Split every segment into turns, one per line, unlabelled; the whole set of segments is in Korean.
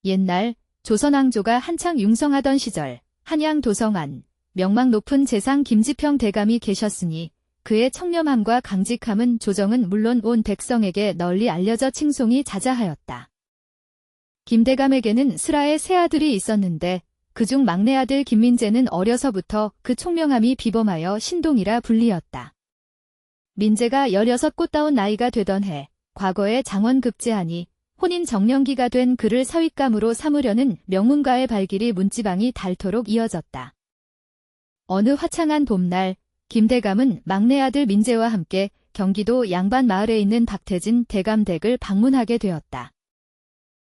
옛날 조선왕조가 한창 융성하던 시절 한양 도성안 명망 높은 재상 김지평 대감이 계셨으니 그의 청렴함과 강직함은 조정은 물론 온 백성에게 널리 알려져 칭송이 자자하였다. 김대감에게는 슬하에 세 아들이 있었는데 그중 막내 아들 김민재는 어려서부터 그 총명함이 비범하여 신동이라 불리었다. 민재가 16 꽃다운 나이가 되던 해 과거에 장원급제하니 혼인 정년기가 된 그를 사윗감으로 삼으려는 명문가의 발길이 문지방이 닳도록 이어졌다. 어느 화창한 봄날 김대감은 막내 아들 민재와 함께 경기도 양반 마을에 있는 박태진 대감댁을 방문하게 되었다.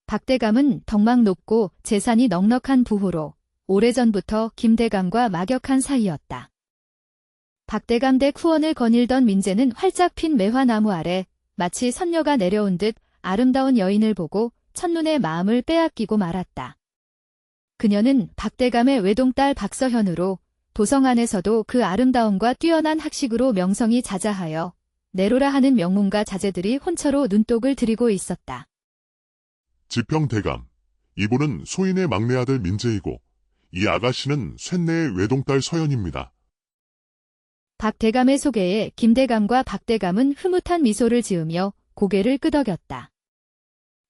박대감은 덕망 높고 재산이 넉넉한 부호로 오래전부터 김대감과 막역한 사이였다. 박대감 댁 후원을 거닐던 민재는 활짝 핀 매화나무 아래 마치 선녀가 내려온 듯 아름다운 여인을 보고 첫눈에 마음을 빼앗기고 말았다. 그녀는 박대감의 외동딸 박서현으로 도성 안에서도 그 아름다움과 뛰어난 학식으로 명성이 자자하여 내로라 하는 명문가 자제들이 혼처로 눈독을 들이고 있었다.
지평대감, 이분은 소인의 막내 아들 민재이고 이 아가씨는 쇳내의 외동딸 서연입니다.
박대감의 소개에 김대감과 박대감은 흐뭇한 미소를 지으며 고개를 끄덕였다.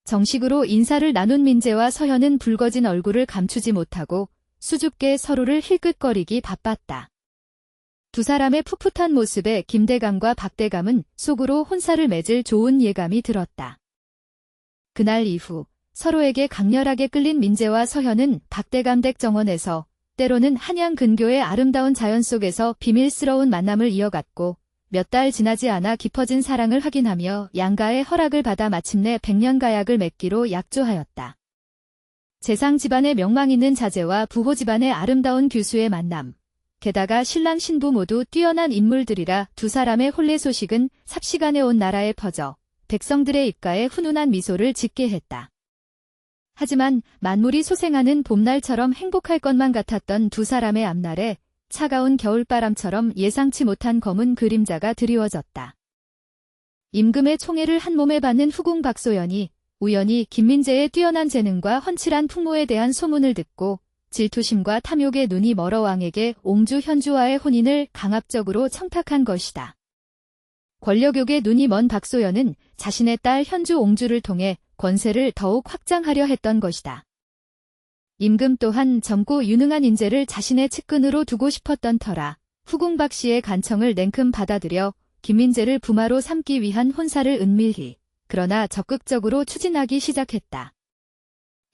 정식으로 인사를 나눈 민재와 서현은 붉어진 얼굴을 감추지 못하고 수줍게 서로를 힐끗거리기 바빴다. 두 사람의 풋풋한 모습에 김대감과 박대감은 속으로 혼사를 맺을 좋은 예감이 들었다. 그날 이후 서로에게 강렬하게 끌린 민재와 서현은 박대감 댁 정원에서 때로는 한양 근교의 아름다운 자연 속에서 비밀스러운 만남을 이어갔고 몇 달 지나지 않아 깊어진 사랑을 확인하며 양가의 허락을 받아 마침내 백년가약을 맺기로 약조하였다. 재상 집안의 명망 있는 자제와 부호 집안의 아름다운 교수의 만남. 게다가 신랑 신부 모두 뛰어난 인물들이라 두 사람의 혼례 소식은 삽시간에 온 나라에 퍼져 백성들의 입가에 훈훈한 미소를 짓게 했다. 하지만 만물이 소생하는 봄날처럼 행복할 것만 같았던 두 사람의 앞날에 차가운 겨울바람처럼 예상치 못한 검은 그림자가 드리워졌다. 임금의 총애를 한 몸에 받는 후궁 박소연이 우연히 김민재의 뛰어난 재능과 훤칠한 풍모에 대한 소문을 듣고 질투심과 탐욕에 눈이 멀어 왕에게 옹주 현주와의 혼인을 강압적으로 청탁한 것이다. 권력욕에 눈이 먼 박소연은 자신의 딸 현주 옹주를 통해 권세를 더욱 확장하려 했던 것이다. 임금 또한 젊고 유능한 인재를 자신의 측근으로 두고 싶었던 터라 후궁 박 씨의 간청을 냉큼 받아들여 김민재를 부마로 삼기 위한 혼사를 은밀히 그러나 적극적으로 추진하기 시작했다.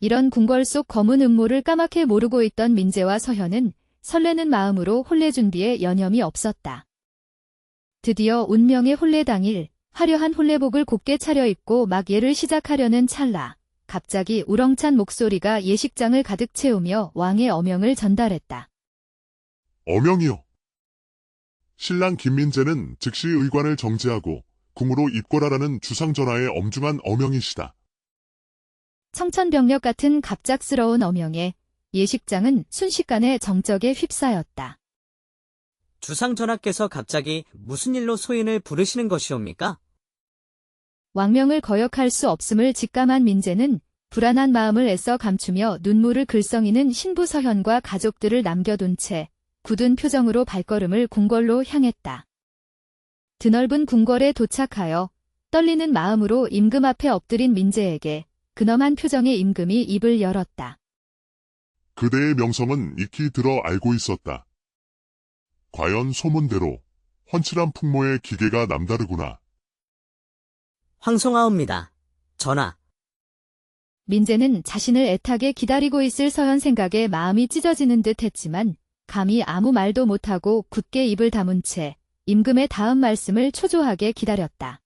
이런 궁궐 속 검은 음모를 까맣게 모르고 있던 민재와 서현은 설레는 마음으로 혼례 준비에 여념이 없었다. 드디어 운명의 혼례 당일 화려한 혼례복을 곱게 차려입고 막 예를 시작하려는 찰나 갑자기 우렁찬 목소리가 예식장을 가득 채우며 왕의 어명을 전달했다.
어명이요. 신랑 김민재는 즉시 의관을 정지하고 궁으로 입고라라는 주상전하의 엄중한 어명이시다.
청천벽력 같은 갑작스러운 어명에 예식장은 순식간에 정적에 휩싸였다.
주상전하께서 갑자기 무슨 일로 소인을 부르시는 것이옵니까?
왕명을 거역할 수 없음을 직감한 민재는 불안한 마음을 애써 감추며 눈물을 글썽이는 신부 서현과 가족들을 남겨둔 채 굳은 표정으로 발걸음을 궁궐로 향했다. 드넓은 궁궐에 도착하여 떨리는 마음으로 임금 앞에 엎드린 민재에게 근엄한 표정의 임금이 입을 열었다.
그대의 명성은 익히 들어 알고 있었다. 과연 소문대로 훤칠한 풍모의 기계가 남다르구나.
황송하옵니다. 전하.
민재는 자신을 애타게 기다리고 있을 서현 생각에 마음이 찢어지는 듯 했지만 감히 아무 말도 못하고 굳게 입을 다문 채 임금의 다음 말씀을 초조하게 기다렸다.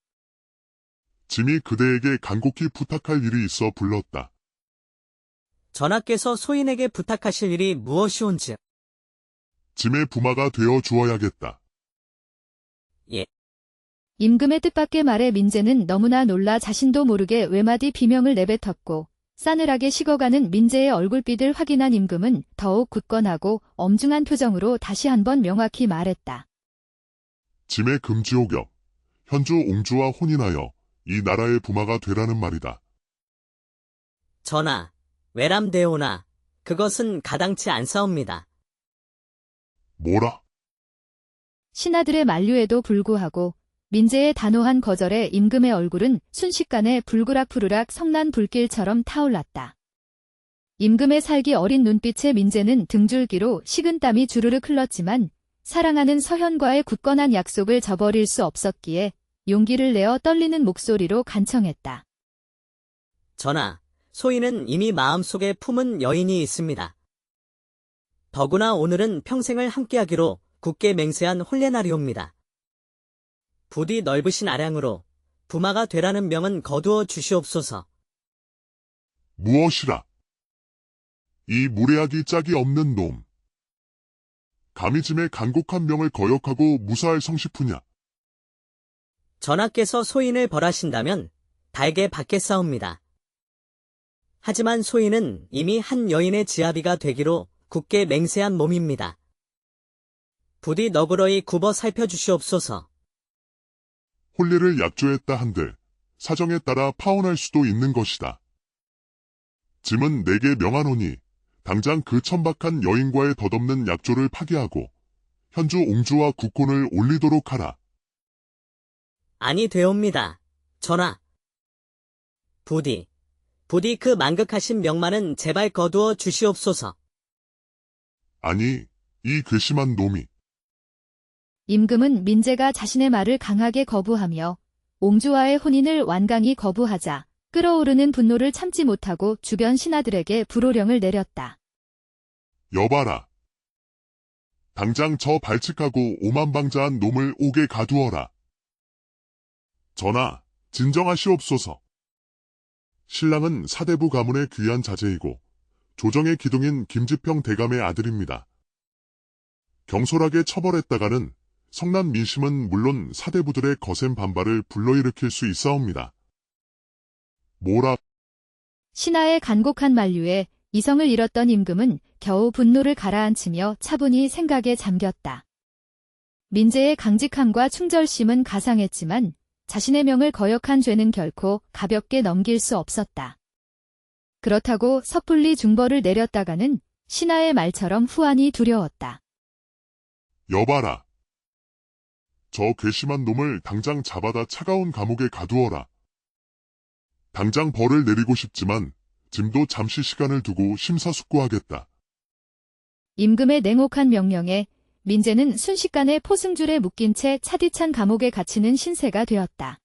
짐이 그대에게 간곡히 부탁할 일이 있어 불렀다.
전하께서 소인에게 부탁하실 일이 무엇이온지.
짐의 부마가 되어 주어야겠다.
예.
임금의 뜻밖의 말에 민재는 너무나 놀라 자신도 모르게 외마디 비명을 내뱉었고 싸늘하게 식어가는 민재의 얼굴빛을 확인한 임금은 더욱 굳건하고 엄중한 표정으로 다시 한번 명확히 말했다.
짐의 금지옥역, 현주 옹주와 혼인하여 이 나라의 부마가 되라는 말이다.
전하, 외람되오나 그것은 가당치 않사옵니다.
뭐라?
신하들의 만류에도 불구하고 민재의 단호한 거절에 임금의 얼굴은 순식간에 불그락푸르락 성난 불길처럼 타올랐다. 임금의 살기 어린 눈빛에 민재는 등줄기로 식은땀이 주르륵 흘렀지만 사랑하는 서현과의 굳건한 약속을 저버릴 수 없었기에 용기를 내어 떨리는 목소리로 간청했다.
전하, 소인은 이미 마음속에 품은 여인이 있습니다. 더구나 오늘은 평생을 함께하기로 굳게 맹세한 혼례날이옵니다. 부디 넓으신 아량으로 부마가 되라는 명은 거두어 주시옵소서.
무엇이라? 이 무례하기 짝이 없는 놈. 감히 짐의 간곡한 명을 거역하고 무사할 성시푸냐?
전하께서 소인을 벌하신다면 달게 받겠사옵니다. 하지만 소인은 이미 한 여인의 지아비가 되기로 굳게 맹세한 몸입니다. 부디 너그러이 굽어 살펴주시옵소서.
혼례를 약조했다 한들 사정에 따라 파혼할 수도 있는 것이다. 짐은 내게 명하노니 당장 그 천박한 여인과의 덧없는 약조를 파기하고 현주 옹주와 국혼을 올리도록 하라.
아니 되옵니다. 전하. 부디 그 만극하신 명만은 제발 거두어 주시옵소서.
아니, 이 괘씸한 놈이.
임금은 민재가 자신의 말을 강하게 거부하며 옹주와의 혼인을 완강히 거부하자 끓어오르는 분노를 참지 못하고 주변 신하들에게 불호령을 내렸다.
여봐라. 당장 저 발칙하고 오만방자한 놈을 옥에 가두어라. 전하, 진정하시옵소서. 신랑은 사대부 가문의 귀한 자제이고 조정의 기둥인 김지평 대감의 아들입니다. 경솔하게 처벌했다가는 성난 민심은 물론 사대부들의 거센 반발을 불러일으킬 수 있사옵니다. 뭐라?
신하의 간곡한 만류에 이성을 잃었던 임금은 겨우 분노를 가라앉히며 차분히 생각에 잠겼다. 민재의 강직함과 충절심은 가상했지만 자신의 명을 거역한 죄는 결코 가볍게 넘길 수 없었다. 그렇다고 섣불리 중벌을 내렸다가는 신하의 말처럼 후환이 두려웠다.
여봐라. 저 괘씸한 놈을 당장 잡아다 차가운 감옥에 가두어라. 당장 벌을 내리고 싶지만 짐도 잠시 시간을 두고 심사숙고하겠다.
임금의 냉혹한 명령에 민재는 순식간에 포승줄에 묶인 채 차디찬 감옥에 갇히는 신세가 되었다.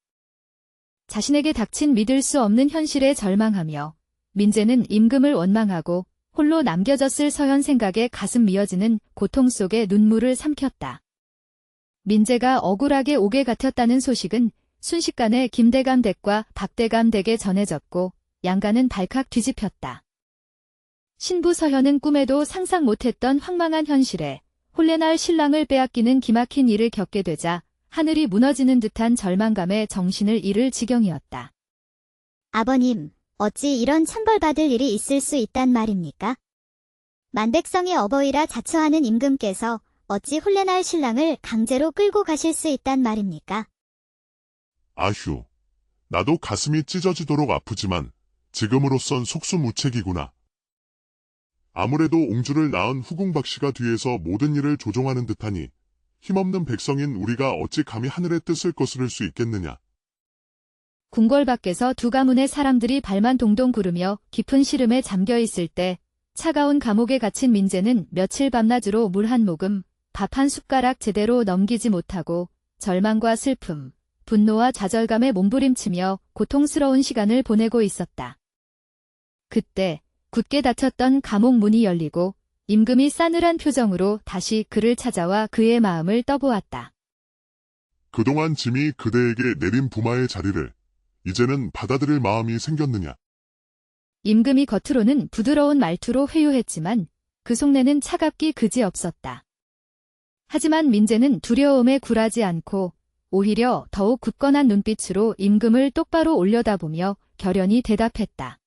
자신에게 닥친 믿을 수 없는 현실에 절망하며 민재는 임금을 원망하고 홀로 남겨졌을 서현 생각에 가슴 미어지는 고통 속에 눈물을 삼켰다. 민재가 억울하게 옥에 갇혔다는 소식은 순식간에 김대감 댁과 박대감 댁에 전해졌고 양가는 발칵 뒤집혔다. 신부 서현은 꿈에도 상상 못했던 황망한 현실에 혼례날 신랑을 빼앗기는 기막힌 일을 겪게 되자 하늘이 무너지는 듯한 절망감에 정신을 잃을 지경이었다.
아버님, 어찌 이런 천벌받을 일이 있을 수 있단 말입니까? 만백성의 어버이라 자처하는 임금께서 어찌 혼례날 신랑을 강제로 끌고 가실 수 있단 말입니까?
아휴, 나도 가슴이 찢어지도록 아프지만 지금으로선 속수무책이구나. 아무래도 옹주를 낳은 후궁박씨가 뒤에서 모든 일을 조종하는 듯하니 힘없는 백성인 우리가 어찌 감히 하늘의 뜻을 거스를 수 있겠느냐.
궁궐 밖에서 두 가문의 사람들이 발만 동동 구르며 깊은 시름에 잠겨 있을 때 차가운 감옥에 갇힌 민재는 며칠 밤낮으로 물 한 모금, 밥 한 숟가락 제대로 넘기지 못하고 절망과 슬픔, 분노와 좌절감에 몸부림치며 고통스러운 시간을 보내고 있었다. 그때 굳게 닫혔던 감옥 문이 열리고 임금이 싸늘한 표정으로 다시 그를 찾아와 그의 마음을 떠보았다.
그동안 짐이 그대에게 내린 부마의 자리를 이제는 받아들일 마음이 생겼느냐.
임금이 겉으로는 부드러운 말투로 회유했지만 그 속내는 차갑기 그지없었다. 하지만 민재는 두려움에 굴하지 않고 오히려 더욱 굳건한 눈빛으로 임금을 똑바로 올려다보며 결연히 대답했다.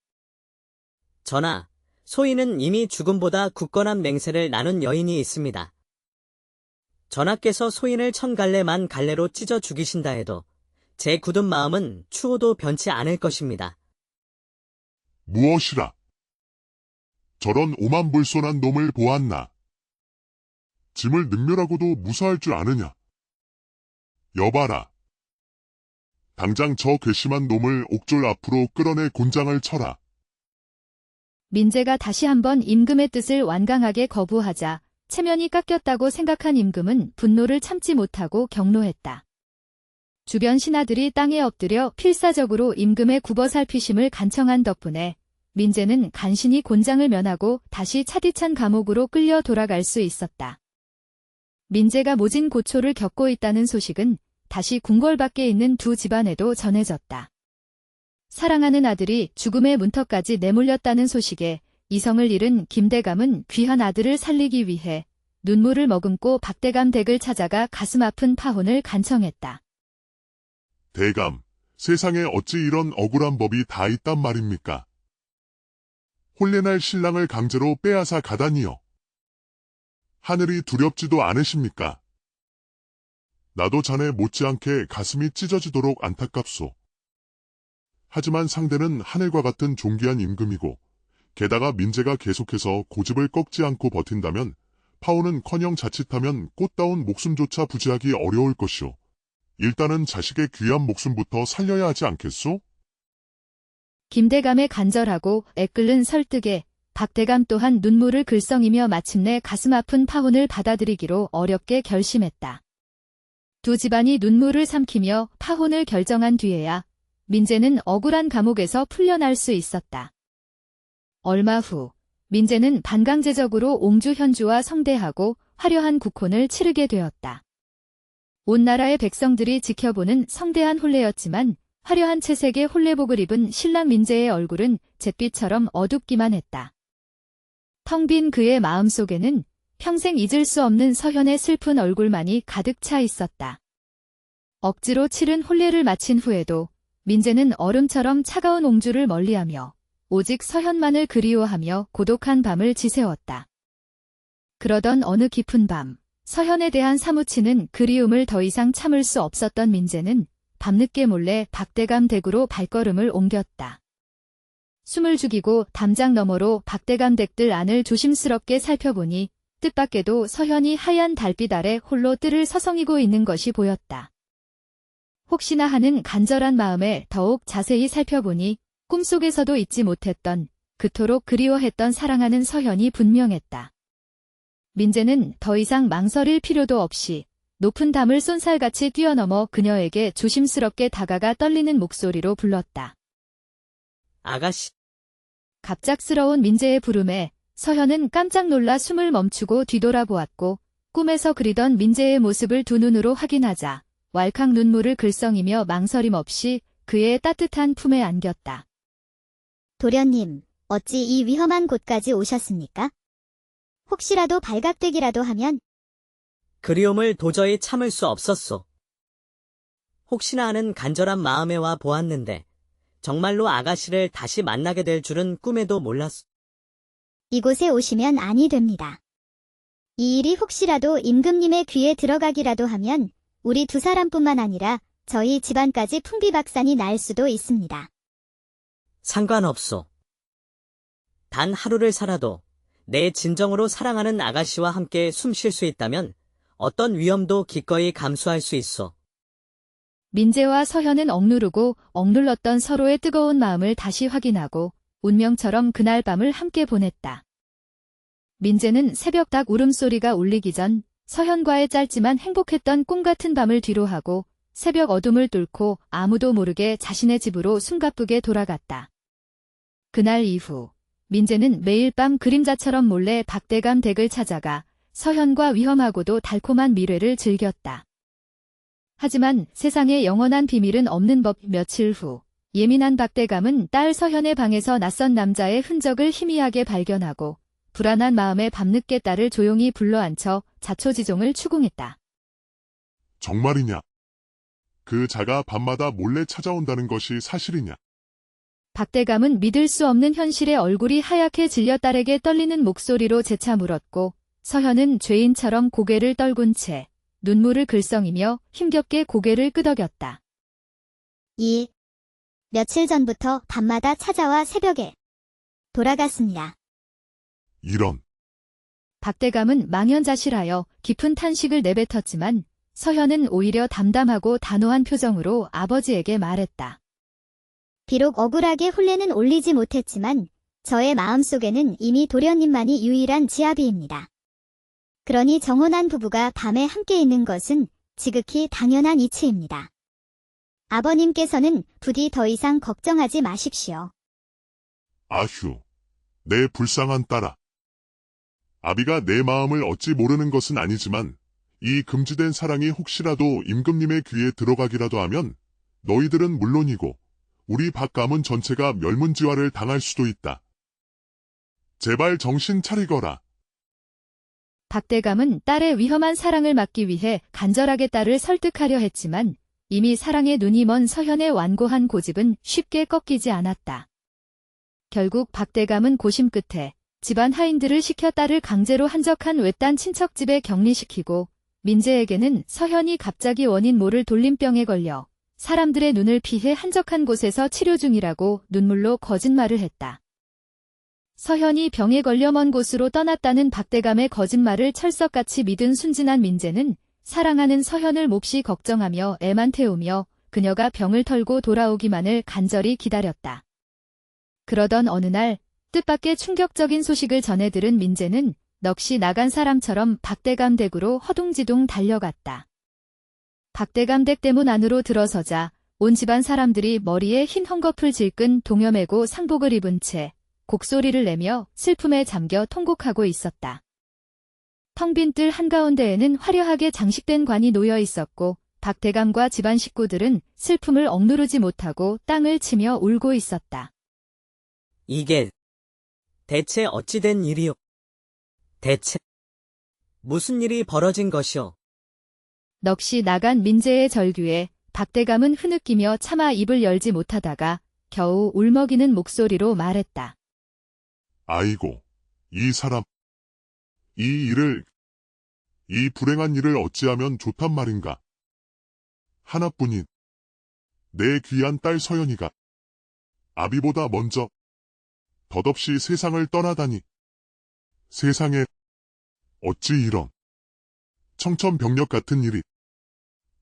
전하, 소인은 이미 죽음보다 굳건한 맹세를 나눈 여인이 있습니다. 전하께서 소인을 1000갈래만 갈래로 찢어 죽이신다 해도 제 굳은 마음은 추호도 변치 않을 것입니다.
무엇이라? 저런 오만불손한 놈을 보았나. 짐을 능멸하고도 무사할 줄 아느냐. 여봐라. 당장 저 괘씸한 놈을 옥졸 앞으로 끌어내 곤장을 쳐라.
민재가 다시 한번 임금의 뜻을 완강하게 거부하자 체면이 깎였다고 생각한 임금은 분노를 참지 못하고 경로했다. 주변 신하들이 땅에 엎드려 필사적으로 임금의 굽어살피심을 간청한 덕분에 민재는 간신히 곤장을 면하고 다시 차디찬 감옥으로 끌려 돌아갈 수 있었다. 민재가 모진 고초를 겪고 있다는 소식은 다시 궁궐 밖에 있는 두 집안에도 전해졌다. 사랑하는 아들이 죽음의 문턱까지 내몰렸다는 소식에 이성을 잃은 김대감은 귀한 아들을 살리기 위해 눈물을 머금고 박대감 댁을 찾아가 가슴 아픈 파혼을 간청했다.
대감, 세상에 어찌 이런 억울한 법이 다 있단 말입니까? 혼례날 신랑을 강제로 빼앗아 가다니요. 하늘이 두렵지도 않으십니까? 나도 자네 못지않게 가슴이 찢어지도록 안타깝소. 하지만 상대는 하늘과 같은 존귀한 임금이고 게다가 민재가 계속해서 고집을 꺾지 않고 버틴다면 파혼은커녕 자칫하면 꽃다운 목숨조차 부지하기 어려울 것이오. 일단은 자식의 귀한 목숨부터 살려야 하지 않겠소?
김대감의 간절하고 애끓는 설득에 박대감 또한 눈물을 글썽이며 마침내 가슴 아픈 파혼을 받아들이기로 어렵게 결심했다. 두 집안이 눈물을 삼키며 파혼을 결정한 뒤에야 민재는 억울한 감옥에서 풀려날 수 있었다. 얼마 후 민재는 반강제적으로 옹주 현주와 성대하고 화려한 국혼을 치르게 되었다. 온 나라의 백성들이 지켜보는 성대한 혼례였지만 화려한 채색의 혼례복을 입은 신랑 민재의 얼굴은 잿빛처럼 어둡기만 했다. 텅 빈 그의 마음속에는 평생 잊을 수 없는 서현의 슬픈 얼굴만이 가득 차 있었다. 억지로 치른 혼례를 마친 후에도 민재는 얼음처럼 차가운 옹주를 멀리하며 오직 서현만을 그리워하며 고독한 밤을 지새웠다. 그러던 어느 깊은 밤, 서현에 대한 사무치는 그리움을 더 이상 참을 수 없었던 민재는 밤늦게 몰래 박대감 댁으로 발걸음을 옮겼다. 숨을 죽이고 담장 너머로 박대감 댁들 안을 조심스럽게 살펴보니 뜻밖에도 서현이 하얀 달빛 아래 홀로 뜰을 서성이고 있는 것이 보였다. 혹시나 하는 간절한 마음에 더욱 자세히 살펴보니 꿈속에서도 잊지 못했던 그토록 그리워했던 사랑하는 서현이 분명했다. 민재는 더 이상 망설일 필요도 없이 높은 담을 쏜살같이 뛰어넘어 그녀에게 조심스럽게 다가가 떨리는 목소리로 불렀다.
아가씨.
갑작스러운 민재의 부름에 서현은 깜짝 놀라 숨을 멈추고 뒤돌아보았고 꿈에서 그리던 민재의 모습을 두 눈으로 확인하자 왈칵 눈물을 글썽이며 망설임 없이 그의 따뜻한 품에 안겼다.
도련님, 어찌 이 위험한 곳까지 오셨습니까? 혹시라도 발각되기라도 하면
그리움을 도저히 참을 수 없었소. 혹시나 하는 간절한 마음에 와 보았는데 정말로 아가씨를 다시 만나게 될 줄은 꿈에도 몰랐소.
이곳에 오시면 아니 됩니다. 이 일이 혹시라도 임금님의 귀에 들어가기라도 하면 우리 두 사람뿐만 아니라 저희 집안까지 풍비박산이 날 수도 있습니다.
상관없소. 단 하루를 살아도 내 진정으로 사랑하는 아가씨와 함께 숨 쉴 수 있다면 어떤 위험도 기꺼이 감수할 수 있어.
민재와 서현은 억누르고 억눌렀던 서로의 뜨거운 마음을 다시 확인하고 운명처럼 그날 밤을 함께 보냈다. 민재는 새벽 닭 울음소리가 울리기 전 서현과의 짧지만 행복했던 꿈 같은 밤을 뒤로하고 새벽 어둠을 뚫고 아무도 모르게 자신의 집으로 숨가쁘게 돌아갔다. 그날 이후 민재는 매일 밤 그림자처럼 몰래 박대감 댁을 찾아가 서현과 위험하고도 달콤한 미래를 즐겼다. 하지만 세상에 영원한 비밀은 없는 법. 며칠 후 예민한 박대감은 딸 서현의 방에서 낯선 남자의 흔적을 희미하게 발견하고 불안한 마음에 밤늦게 딸을 조용히 불러앉혀 자초지종을 추궁했다.
정말이냐? 그 자가 밤마다 몰래 찾아온다는 것이 사실이냐?
박대감은 믿을 수 없는 현실에 얼굴이 하얗게 질려 딸에게 떨리는 목소리로 재차 물었고 서현은 죄인처럼 고개를 떨군 채 눈물을 글썽이며 힘겹게 고개를 끄덕였다.
며칠 전부터 밤마다 찾아와 새벽에 돌아갔습니다.
이런.
박대감은 망연자실하여 깊은 탄식을 내뱉었지만 서현은 오히려 담담하고 단호한 표정으로 아버지에게 말했다.
비록 억울하게 혼례는 올리지 못했지만 저의 마음속에는 이미 도련님만이 유일한 지아비입니다. 그러니 정혼한 부부가 밤에 함께 있는 것은 지극히 당연한 이치입니다. 아버님께서는 부디 더 이상 걱정하지 마십시오.
아휴, 내 불쌍한 딸아. 아비가 내 마음을 어찌 모르는 것은 아니지만 이 금지된 사랑이 혹시라도 임금님의 귀에 들어가기라도 하면 너희들은 물론이고 우리 박가문 전체가 멸문지화를 당할 수도 있다. 제발 정신 차리거라.
박대감은 딸의 위험한 사랑을 막기 위해 간절하게 딸을 설득하려 했지만 이미 사랑에 눈이 먼 서현의 완고한 고집은 쉽게 꺾이지 않았다. 결국 박대감은 고심 끝에 집안 하인들을 시켜 딸을 강제로 한적한 외딴 친척집에 격리시키고 민재에게는 서현이 갑자기 원인 모를 돌림병에 걸려 사람들의 눈을 피해 한적한 곳에서 치료 중이라고 눈물로 거짓말을 했다. 서현이 병에 걸려 먼 곳으로 떠났다는 박대감의 거짓말을 철석같이 믿은 순진한 민재는 사랑하는 서현을 몹시 걱정하며 애만 태우며 그녀가 병을 털고 돌아오기만을 간절히 기다렸다. 그러던 어느 날 뜻밖의 충격적인 소식을 전해 들은 민재는 넋이 나간 사람처럼 박대감 댁으로 허둥지둥 달려갔다. 박대감 댁 대문 안으로 들어서자 온 집안 사람들이 머리에 흰 헝겊을 질끈 동여매고 상복을 입은 채 곡소리를 내며 슬픔에 잠겨 통곡하고 있었다. 텅 빈 뜰 한가운데에는 화려하게 장식된 관이 놓여 있었고 박대감과 집안 식구들은 슬픔을 억누르지 못하고 땅을 치며 울고 있었다.
이게 대체 어찌 된 일이오? 대체 무슨 일이 벌어진 것이오?
넋이 나간 민재의 절규에 박대감은 흐느끼며 차마 입을 열지 못하다가 겨우 울먹이는 목소리로 말했다.
아이고, 이 사람. 이 불행한 일을 어찌하면 좋단 말인가. 하나뿐인 내 귀한 딸 서연이가 아비보다 먼저 덧없이 세상을 떠나다니. 세상에 어찌 이런 청천벽력 같은 일이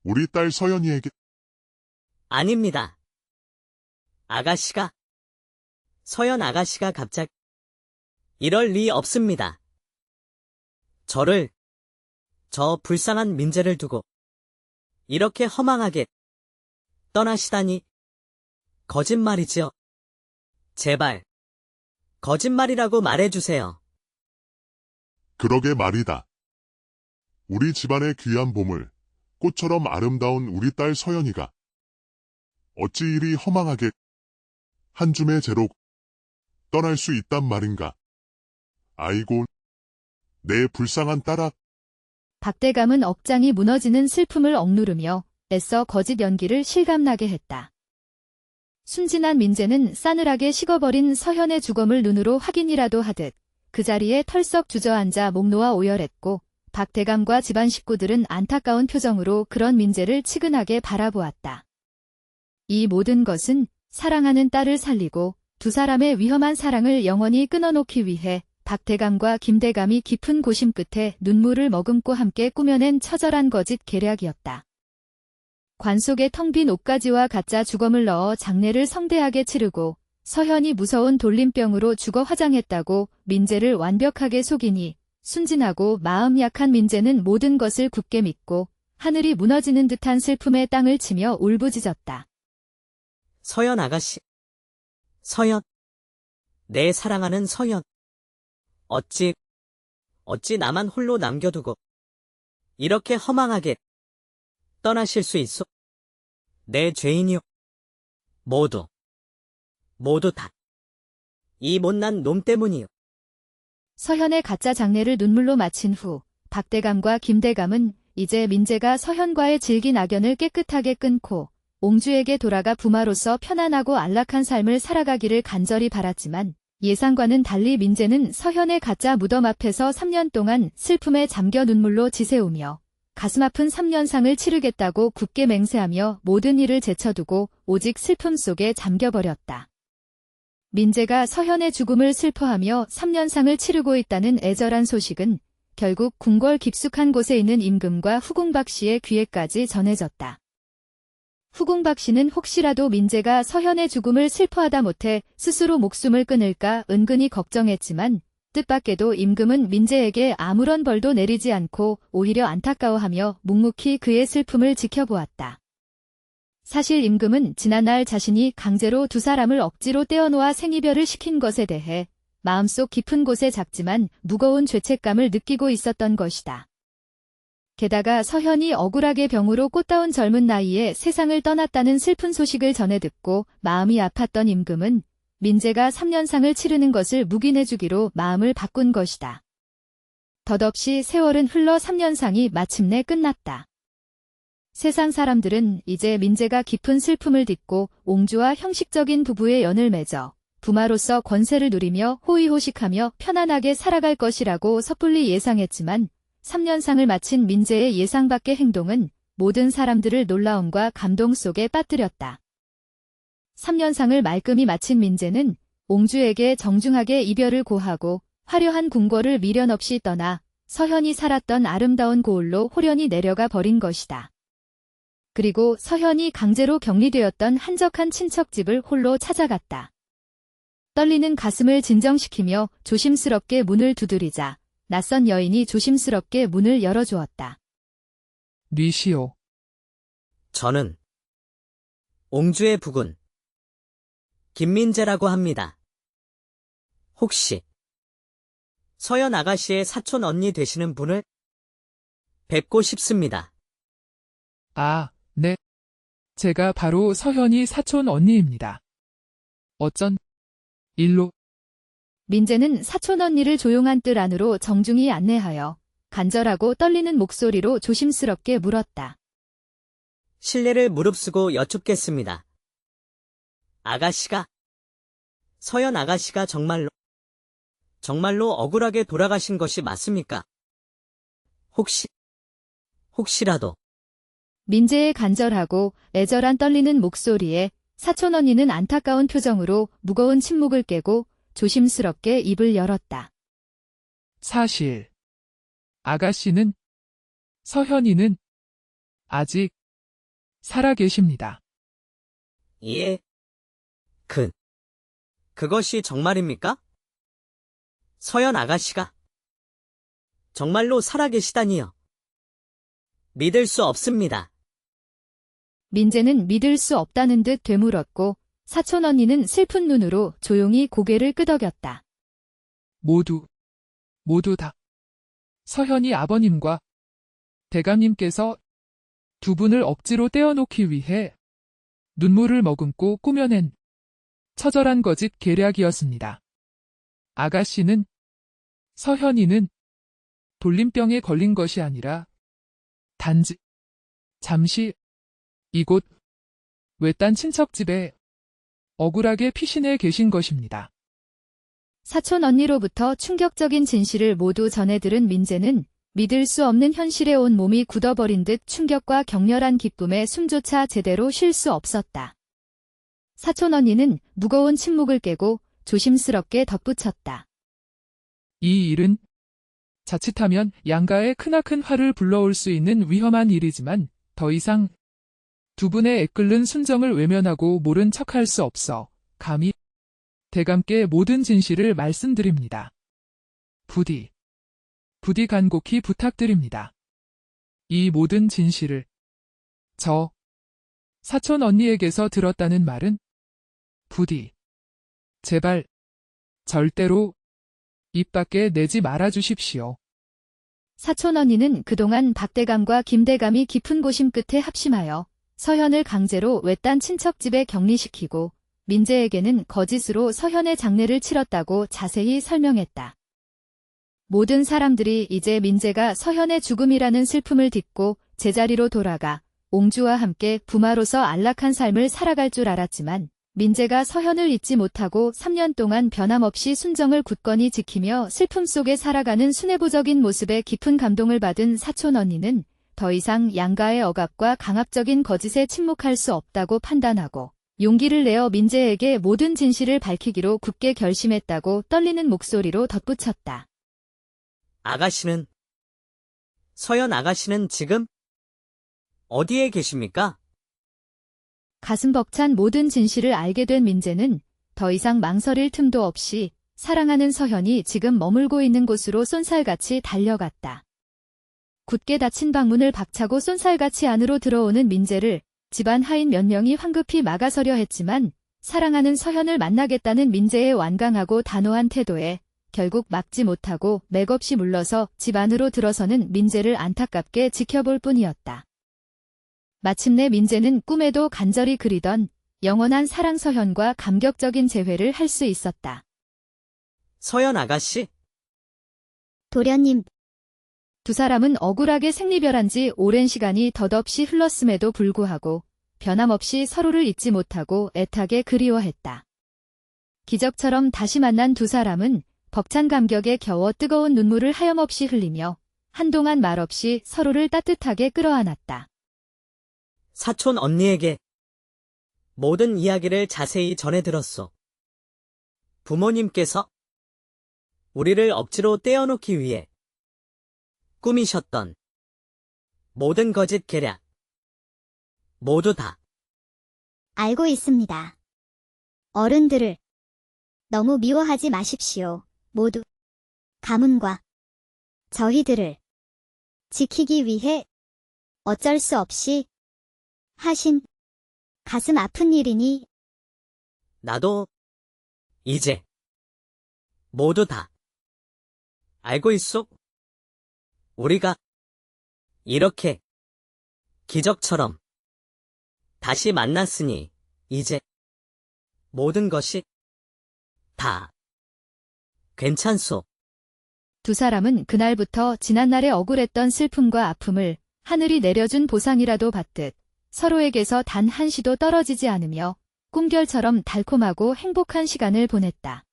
우리 딸 서연이에게.
아닙니다. 아가씨가, 서연 아가씨가 갑자기 이럴 리 없습니다. 저 불쌍한 민재를 두고 이렇게 허망하게 떠나시다니. 거짓말이지요. 제발 거짓말이라고 말해주세요.
그러게 말이다. 우리 집안의 귀한 보물, 꽃처럼 아름다운 우리 딸 서연이가 어찌 이리 허망하게 한 줌의 재로 떠날 수 있단 말인가. 아이고, 내 불쌍한 딸아.
박대감은 억장이 무너지는 슬픔을 억누르며 애써 거짓 연기를 실감나게 했다. 순진한 민재는 싸늘하게 식어버린 서현의 주검을 눈으로 확인이라도 하듯 그 자리에 털썩 주저앉아 목 놓아 오열했고 박대감과 집안 식구들은 안타까운 표정으로 그런 민재를 치근하게 바라보았다. 이 모든 것은 사랑하는 딸을 살리고 두 사람의 위험한 사랑을 영원히 끊어놓기 위해 박대감과 김대감이 깊은 고심 끝에 눈물을 머금고 함께 꾸며낸 처절한 거짓 계략이었다. 관 속에 텅 빈 옷가지와 가짜 주검을 넣어 장례를 성대하게 치르고 서현이 무서운 돌림병으로 죽어 화장했다고 민재를 완벽하게 속이니 순진하고 마음 약한 민재는 모든 것을 굳게 믿고 하늘이 무너지는 듯한 슬픔에 땅을 치며 울부짖었다.
서연 아가씨. 서연. 내 사랑하는 서연. 어찌 나만 홀로 남겨두고 이렇게 허망하게 떠나실 수 있소? 내 죄인이요. 모두 다 이 못난 놈 때문이요.
서현의 가짜 장례를 눈물로 마친 후 박대감과 김대감은 이제 민재가 서현과의 질긴 악연을 깨끗하게 끊고 옹주에게 돌아가 부마로서 편안하고 안락한 삶을 살아가기를 간절히 바랐지만 예상과는 달리 민재는 서현의 가짜 무덤 앞에서 3년 동안 슬픔에 잠겨 눈물로 지새우며 가슴 아픈 3년상을 치르겠다고 굳게 맹세하며 모든 일을 제쳐두고 오직 슬픔 속에 잠겨버렸다. 민재가 서현의 죽음을 슬퍼하며 3년상을 치르고 있다는 애절한 소식은 결국 궁궐 깊숙한 곳에 있는 임금과 후궁박 씨의 귀에까지 전해졌다. 후궁박 씨는 혹시라도 민재가 서현의 죽음을 슬퍼하다 못해 스스로 목숨을 끊을까 은근히 걱정했지만 뜻밖에도 임금은 민재에게 아무런 벌도 내리지 않고 오히려 안타까워하며 묵묵히 그의 슬픔을 지켜보았다. 사실 임금은 지난날 자신이 강제로 두 사람을 억지로 떼어놓아 생이별을 시킨 것에 대해 마음속 깊은 곳에 작지만 무거운 죄책감을 느끼고 있었던 것이다. 게다가 서현이 억울하게 병으로 꽃다운 젊은 나이에 세상을 떠났다는 슬픈 소식을 전해 듣고 마음이 아팠던 임금은 민재가 3년상을 치르는 것을 묵인해주기로 마음을 바꾼 것이다. 덧없이 세월은 흘러 3년상이 마침내 끝났다. 세상 사람들은 이제 민재가 깊은 슬픔을 딛고 옹주와 형식적인 부부의 연을 맺어 부마로서 권세를 누리며 호의호식하며 편안하게 살아갈 것이라고 섣불리 예상했지만 3년상을 마친 민재의 예상 밖의 행동은 모든 사람들을 놀라움과 감동 속에 빠뜨렸다. 3년상을 말끔히 마친 민재는 옹주에게 정중하게 이별을 고하고 화려한 궁궐을 미련 없이 떠나 서현이 살았던 아름다운 고을로 홀연히 내려가 버린 것이다. 그리고 서현이 강제로 격리되었던 한적한 친척집을 홀로 찾아갔다. 떨리는 가슴을 진정시키며 조심스럽게 문을 두드리자 낯선 여인이 조심스럽게 문을 열어주었다.
뉘시오.
저는 옹주의 부군 김민재라고 합니다. 혹시 서현 아가씨의 사촌 언니 되시는 분을 뵙고 싶습니다.
아, 네. 제가 바로 서현이 사촌 언니입니다. 어쩐 일로?
민재는 사촌 언니를 조용한 뜰 안으로 정중히 안내하여 간절하고 떨리는 목소리로 조심스럽게 물었다.
실례를 무릅쓰고 여쭙겠습니다. 아가씨가, 서현 아가씨가 정말로 억울하게 돌아가신 것이 맞습니까? 혹시라도.
민재의 간절하고 애절한 떨리는 목소리에 사촌 언니는 안타까운 표정으로 무거운 침묵을 깨고 조심스럽게 입을 열었다.
사실 아가씨는 서현이는 아직 살아계십니다.
예. 그것이 정말입니까? 서현 아가씨가 정말로 살아계시다니요. 믿을 수 없습니다.
민재는 믿을 수 없다는 듯 되물었고 사촌 언니는 슬픈 눈으로 조용히 고개를 끄덕였다.
모두 다 서현이 아버님과 대감님께서 두 분을 억지로 떼어놓기 위해 눈물을 머금고 꾸며낸 처절한 거짓 계략이었습니다. 아가씨는, 서현이는 돌림병에 걸린 것이 아니라 단지 잠시 이곳 외딴 친척집에 억울하게 피신해 계신 것입니다.
사촌 언니로부터 충격적인 진실을 모두 전해 들은 민재는 믿을 수 없는 현실에 온 몸이 굳어버린 듯 충격과 격렬한 기쁨에 숨조차 제대로 쉴 수 없었다. 사촌 언니는 무거운 침묵을 깨고 조심스럽게 덧붙였다.
이 일은 자칫하면 양가에 크나큰 화를 불러올 수 있는 위험한 일이지만 더 이상 두 분의 애끓는 순정을 외면하고 모른 척할 수 없어 감히 대감께 모든 진실을 말씀드립니다. 부디 간곡히 부탁드립니다. 이 모든 진실을 저 사촌 언니에게서 들었다는 말은 부디 제발 절대로 입 밖에 내지 말아 주십시오.
사촌 언니는 그동안 박대감과 김대감이 깊은 고심 끝에 합심하여 서현을 강제로 외딴 친척집에 격리시키고 민재에게는 거짓으로 서현의 장례를 치렀다고 자세히 설명했다. 모든 사람들이 이제 민재가 서현의 죽음이라는 슬픔을 딛고 제자리로 돌아가 옹주와 함께 부마로서 안락한 삶을 살아갈 줄 알았지만 민재가 서현을 잊지 못하고 3년 동안 변함없이 순정을 굳건히 지키며 슬픔 속에 살아가는 수뇌부적인 모습에 깊은 감동을 받은 사촌 언니는 더 이상 양가의 억압과 강압적인 거짓에 침묵할 수 없다고 판단하고 용기를 내어 민재에게 모든 진실을 밝히기로 굳게 결심했다고 떨리는 목소리로 덧붙였다.
아가씨는, 서연 아가씨는 지금 어디에 계십니까?
가슴 벅찬 모든 진실을 알게 된 민재는 더 이상 망설일 틈도 없이 사랑하는 서현이 지금 머물고 있는 곳으로 쏜살같이 달려갔다. 굳게 닫힌 방문을 박차고 쏜살같이 안으로 들어오는 민재를 집안 하인 몇 명이 황급히 막아서려 했지만 사랑하는 서현을 만나겠다는 민재의 완강하고 단호한 태도에 결국 막지 못하고 맥없이 물러서 집 안으로 들어서는 민재를 안타깝게 지켜볼 뿐이었다. 마침내 민재는 꿈에도 간절히 그리던 영원한 사랑 서현과 감격적인 재회를 할 수 있었다.
서연 아가씨,
도련님,
두 사람은 억울하게 생리별한 지 오랜 시간이 덧없이 흘렀음에도 불구하고 변함없이 서로를 잊지 못하고 애타게 그리워했다. 기적처럼 다시 만난 두 사람은 벅찬 감격에 겨워 뜨거운 눈물을 하염없이 흘리며 한동안 말없이 서로를 따뜻하게 끌어안았다.
사촌 언니에게 모든 이야기를 자세히 전해 들었소. 부모님께서 우리를 억지로 떼어놓기 위해 꾸미셨던 모든 거짓 계략 모두 다
알고 있습니다. 어른들을 너무 미워하지 마십시오. 모두 가문과 저희들을 지키기 위해 어쩔 수 없이 하신 가슴 아픈 일이니
나도 이제 모두 다 알고 있소. 우리가 이렇게 기적처럼 다시 만났으니 이제 모든 것이 다 괜찮소.
두 사람은 그날부터 지난날의 억울했던 슬픔과 아픔을 하늘이 내려준 보상이라도 받듯 서로에게서 단 한시도 떨어지지 않으며 꿈결처럼 달콤하고 행복한 시간을 보냈다.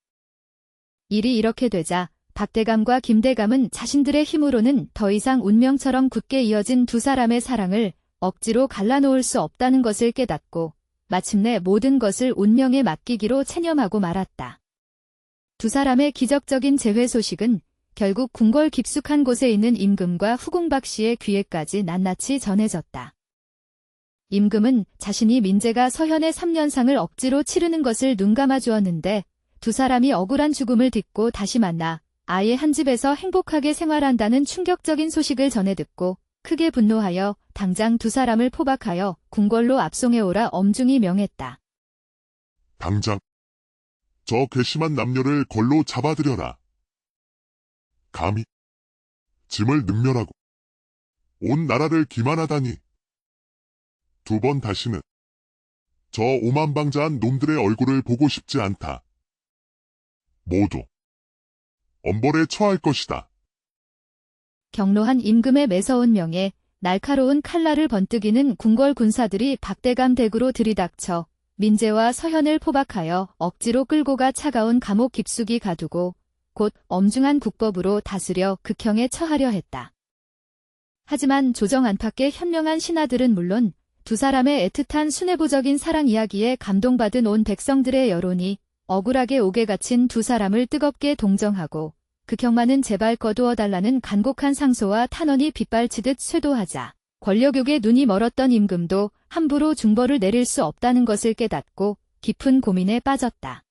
일이 이렇게 되자 박대감과 김대감은 자신들의 힘으로는 더 이상 운명처럼 굳게 이어진 두 사람의 사랑을 억지로 갈라놓을 수 없다는 것을 깨닫고 마침내 모든 것을 운명에 맡기기로 체념하고 말았다. 두 사람의 기적적인 재회 소식은 결국 궁궐 깊숙한 곳에 있는 임금과 후궁박 씨의 귀에까지 낱낱이 전해졌다. 임금은 자신이 민재가 서현의 3년상을 억지로 치르는 것을 눈감아 주었는데 두 사람이 억울한 죽음을 딛고 다시 만나 아예 한 집에서 행복하게 생활한다는 충격적인 소식을 전해 듣고 크게 분노하여 당장 두 사람을 포박하여 궁궐로 압송해오라 엄중히 명했다.
당장 저 괘씸한 남녀를 걸로 잡아들여라. 감히 짐을 능멸하고 온 나라를 기만하다니. 두 번 다시는 저 오만방자한 놈들의 얼굴을 보고 싶지 않다. 모두 엄벌에 처할 것이다.
경로한 임금의 매서운 명에 날카로운 칼날을 번뜩이는 궁궐 군사들이 박대감 댁으로 들이닥쳐 민재와 서현을 포박하여 억지로 끌고 가 차가운 감옥 깊숙이 가두고 곧 엄중한 국법으로 다스려 극형에 처하려 했다. 하지만 조정 안팎의 현명한 신하들은 물론 두 사람의 애틋한 순애보적인 사랑 이야기에 감동받은 온 백성들의 여론이 억울하게 옥에 갇힌 두 사람을 뜨겁게 동정하고 극형만은 제발 거두어 달라는 간곡한 상소와 탄원이 빗발치듯 쇄도하자 권력욕에 눈이 멀었던 임금도 함부로 중벌을 내릴 수 없다는 것을 깨닫고 깊은 고민에 빠졌다.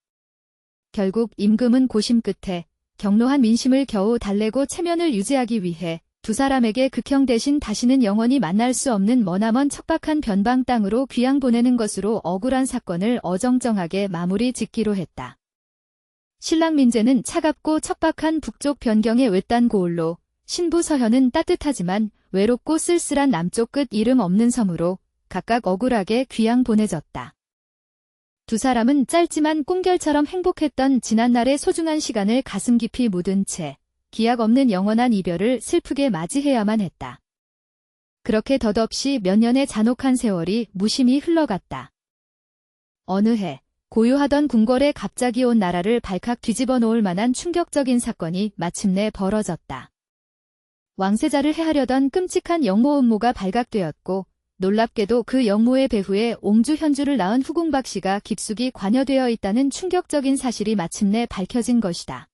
결국 임금은 고심 끝에 경로한 민심을 겨우 달래고 체면을 유지하기 위해 두 사람에게 극형 대신 다시는 영원히 만날 수 없는 머나먼 척박한 변방 땅으로 귀양 보내는 것으로 억울한 사건을 어정쩡하게 마무리 짓기로 했다. 신랑 민재는 차갑고 척박한 북쪽 변경의 외딴 고을로, 신부 서현은 따뜻하지만 외롭고 쓸쓸한 남쪽 끝 이름 없는 섬으로 각각 억울하게 귀양 보내졌다. 두 사람은 짧지만 꿈결처럼 행복했던 지난날의 소중한 시간을 가슴 깊이 묻은 채 기약 없는 영원한 이별을 슬프게 맞이해야만 했다. 그렇게 덧없이 몇 년의 잔혹한 세월이 무심히 흘러갔다. 어느 해 고요하던 궁궐에 갑자기 온 나라를 발칵 뒤집어 놓을 만한 충격적인 사건이 마침내 벌어졌다. 왕세자를 해하려던 끔찍한 영모 음모가 발각되었고 놀랍게도 그 영모의 배후에 옹주 현주를 낳은 후궁박 씨가 깊숙이 관여되어 있다는 충격적인 사실이 마침내 밝혀진 것이다.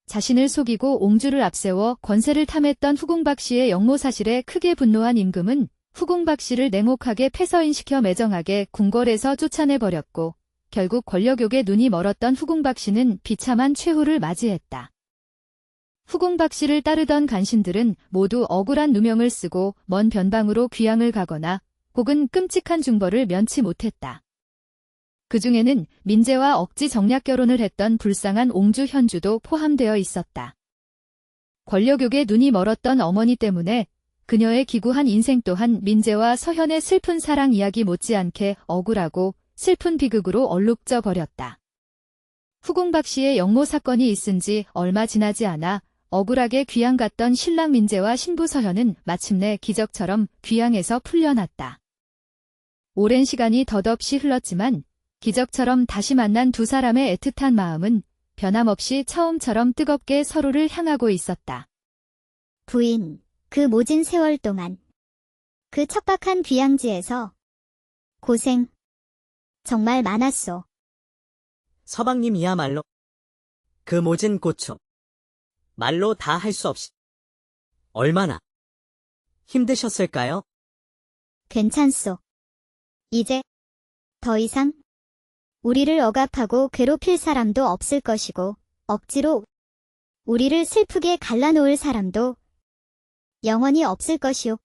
자신을 속이고 옹주를 앞세워 권세를 탐했던 후궁박 씨의 영모 사실에 크게 분노한 임금은 후궁박 씨를 냉혹하게 폐서인시켜 매정하게 궁궐에서 쫓아내버렸고 결국 권력욕에 눈이 멀었던 후궁박 씨는 비참한 최후를 맞이했다. 후궁박 씨를 따르던 간신들은 모두 억울한 누명을 쓰고 먼 변방으로 귀양을 가거나 혹은 끔찍한 중벌을 면치 못했다. 그 중에는 민재와 억지 정략 결혼을 했던 불쌍한 옹주 현주도 포함되어 있었다. 권력욕에 눈이 멀었던 어머니 때문에 그녀의 기구한 인생 또한 민재와 서현의 슬픈 사랑 이야기 못지않게 억울하고 슬픈 비극으로 얼룩져 버렸다. 후궁박 씨의 영모 사건이 있은 지 얼마 지나지 않아 억울하게 귀양 갔던 신랑 민재와 신부 서현은 마침내 기적처럼 귀양에서 풀려났다. 오랜 시간이 덧없이 흘렀지만 기적처럼 다시 만난 두 사람의 애틋한 마음은 변함없이 처음처럼 뜨겁게 서로를 향하고 있었다.
부인, 그 모진 세월 동안 그 척박한 귀양지에서 고생 정말 많았소.
서방님이야말로 그 모진 고충 말로 다 할 수 없이 얼마나 힘드셨을까요?
괜찮소. 이제 더 이상 우리를 억압하고 괴롭힐 사람도 없을 것이고 억지로 우리를 슬프게 갈라놓을 사람도 영원히 없을 것이오.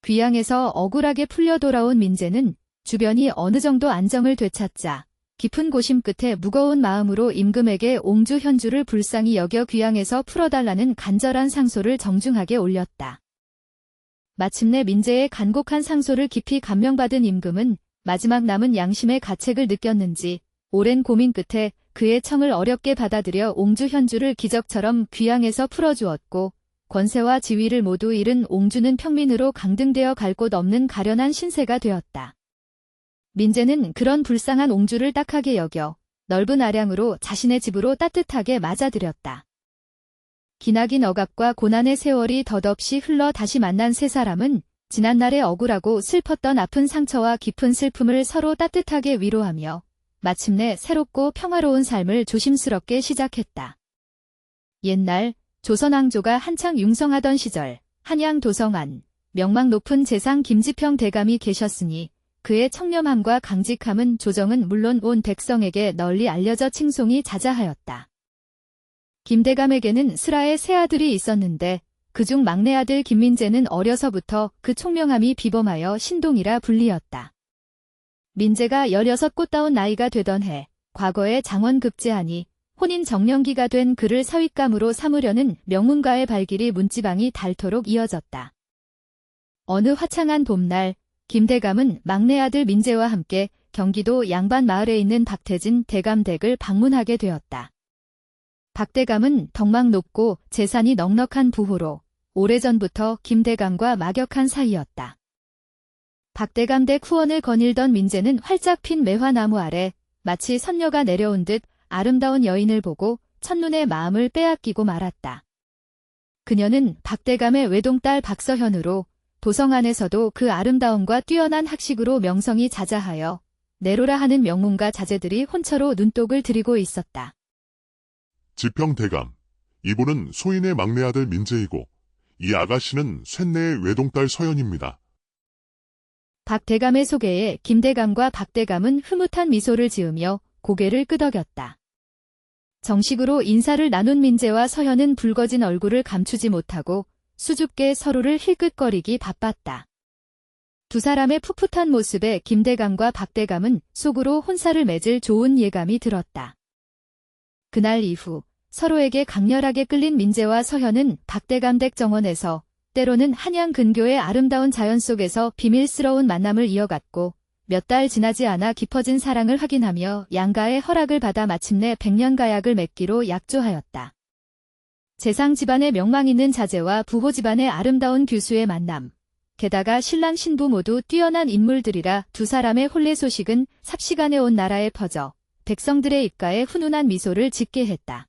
귀양에서 억울하게 풀려 돌아온 민재는 주변이 어느 정도 안정을 되찾자 깊은 고심 끝에 무거운 마음으로 임금에게 옹주 현주를 불쌍히 여겨 귀양에서 풀어달라는 간절한 상소를 정중하게 올렸다. 마침내 민재의 간곡한 상소를 깊이 감명받은 임금은 마지막 남은 양심의 가책을 느꼈는지 오랜 고민 끝에 그의 청을 어렵게 받아들여 옹주 현주를 기적처럼 귀양에서 풀어주었고 권세와 지위를 모두 잃은 옹주는 평민으로 강등되어 갈 곳 없는 가련한 신세가 되었다. 민재는 그런 불쌍한 옹주를 딱하게 여겨 넓은 아량으로 자신의 집으로 따뜻하게 맞아들였다. 기나긴 억압과 고난의 세월이 덧없이 흘러 다시 만난 세 사람은 지난날의 억울하고 슬펐던 아픈 상처와 깊은 슬픔을 서로 따뜻하게 위로하며 마침내 새롭고 평화로운 삶을 조심스럽게 시작했다. 옛날 조선왕조가 한창 융성하던 시절 한양 도성안 명망 높은 재상 김지평 대감이 계셨으니 그의 청렴함과 강직함은 조정은 물론 온 백성에게 널리 알려져 칭송이 자자하였다. 김대감에게는 슬하의 세 아들이 있었는데 그중 막내 아들 김민재는 어려서부터 그 총명함이 비범하여 신동이라 불리었다. 민재가 16 꽃다운 나이가 되던 해 과거에 장원급제하니 혼인 정년기가 된 그를 사윗감으로 삼으려는 명문가의 발길이 문지방이 닳도록 이어졌다. 어느 화창한 봄날 김대감은 막내 아들 민재와 함께 경기도 양반 마을에 있는 박태진 대감댁을 방문하게 되었다. 박대감은 덕망 높고 재산이 넉넉한 부호로 오래전부터 김대감과 막역한 사이였다. 박대감댁 후원을 거닐던 민재는 활짝 핀 매화나무 아래 마치 선녀가 내려온 듯 아름다운 여인을 보고 첫눈에 마음을 빼앗기고 말았다. 그녀는 박대감의 외동딸 박서현으로 도성 안에서도 그 아름다움과 뛰어난 학식으로 명성이 자자하여 내로라 하는 명문가 자제들이 혼처로 눈독을 들이고 있었다.
지평대감, 이분은 소인의 막내 아들 민재이고 이 아가씨는 쇳내의 외동딸 서연입니다.
박대감의 소개에 김대감과 박대감은 흐뭇한 미소를 지으며 고개를 끄덕였다. 정식으로 인사를 나눈 민재와 서현은 붉어진 얼굴을 감추지 못하고 수줍게 서로를 힐끗거리기 바빴다. 두 사람의 풋풋한 모습에 김대감과 박대감은 속으로 혼사를 맺을 좋은 예감이 들었다. 그날 이후 서로에게 강렬하게 끌린 민재와 서현은 박대감 댁 정원에서 때로는 한양 근교의 아름다운 자연 속에서 비밀스러운 만남을 이어갔고 몇 달 지나지 않아 깊어진 사랑을 확인하며 양가의 허락을 받아 마침내 백년가약을 맺기로 약조하였다. 재상 집안의 명망 있는 자제와 부호 집안의 아름다운 교수의 만남, 게다가 신랑 신부 모두 뛰어난 인물들이라 두 사람의 혼례 소식은 삽시간에 온 나라에 퍼져 백성들의 입가에 훈훈한 미소를 짓게 했다.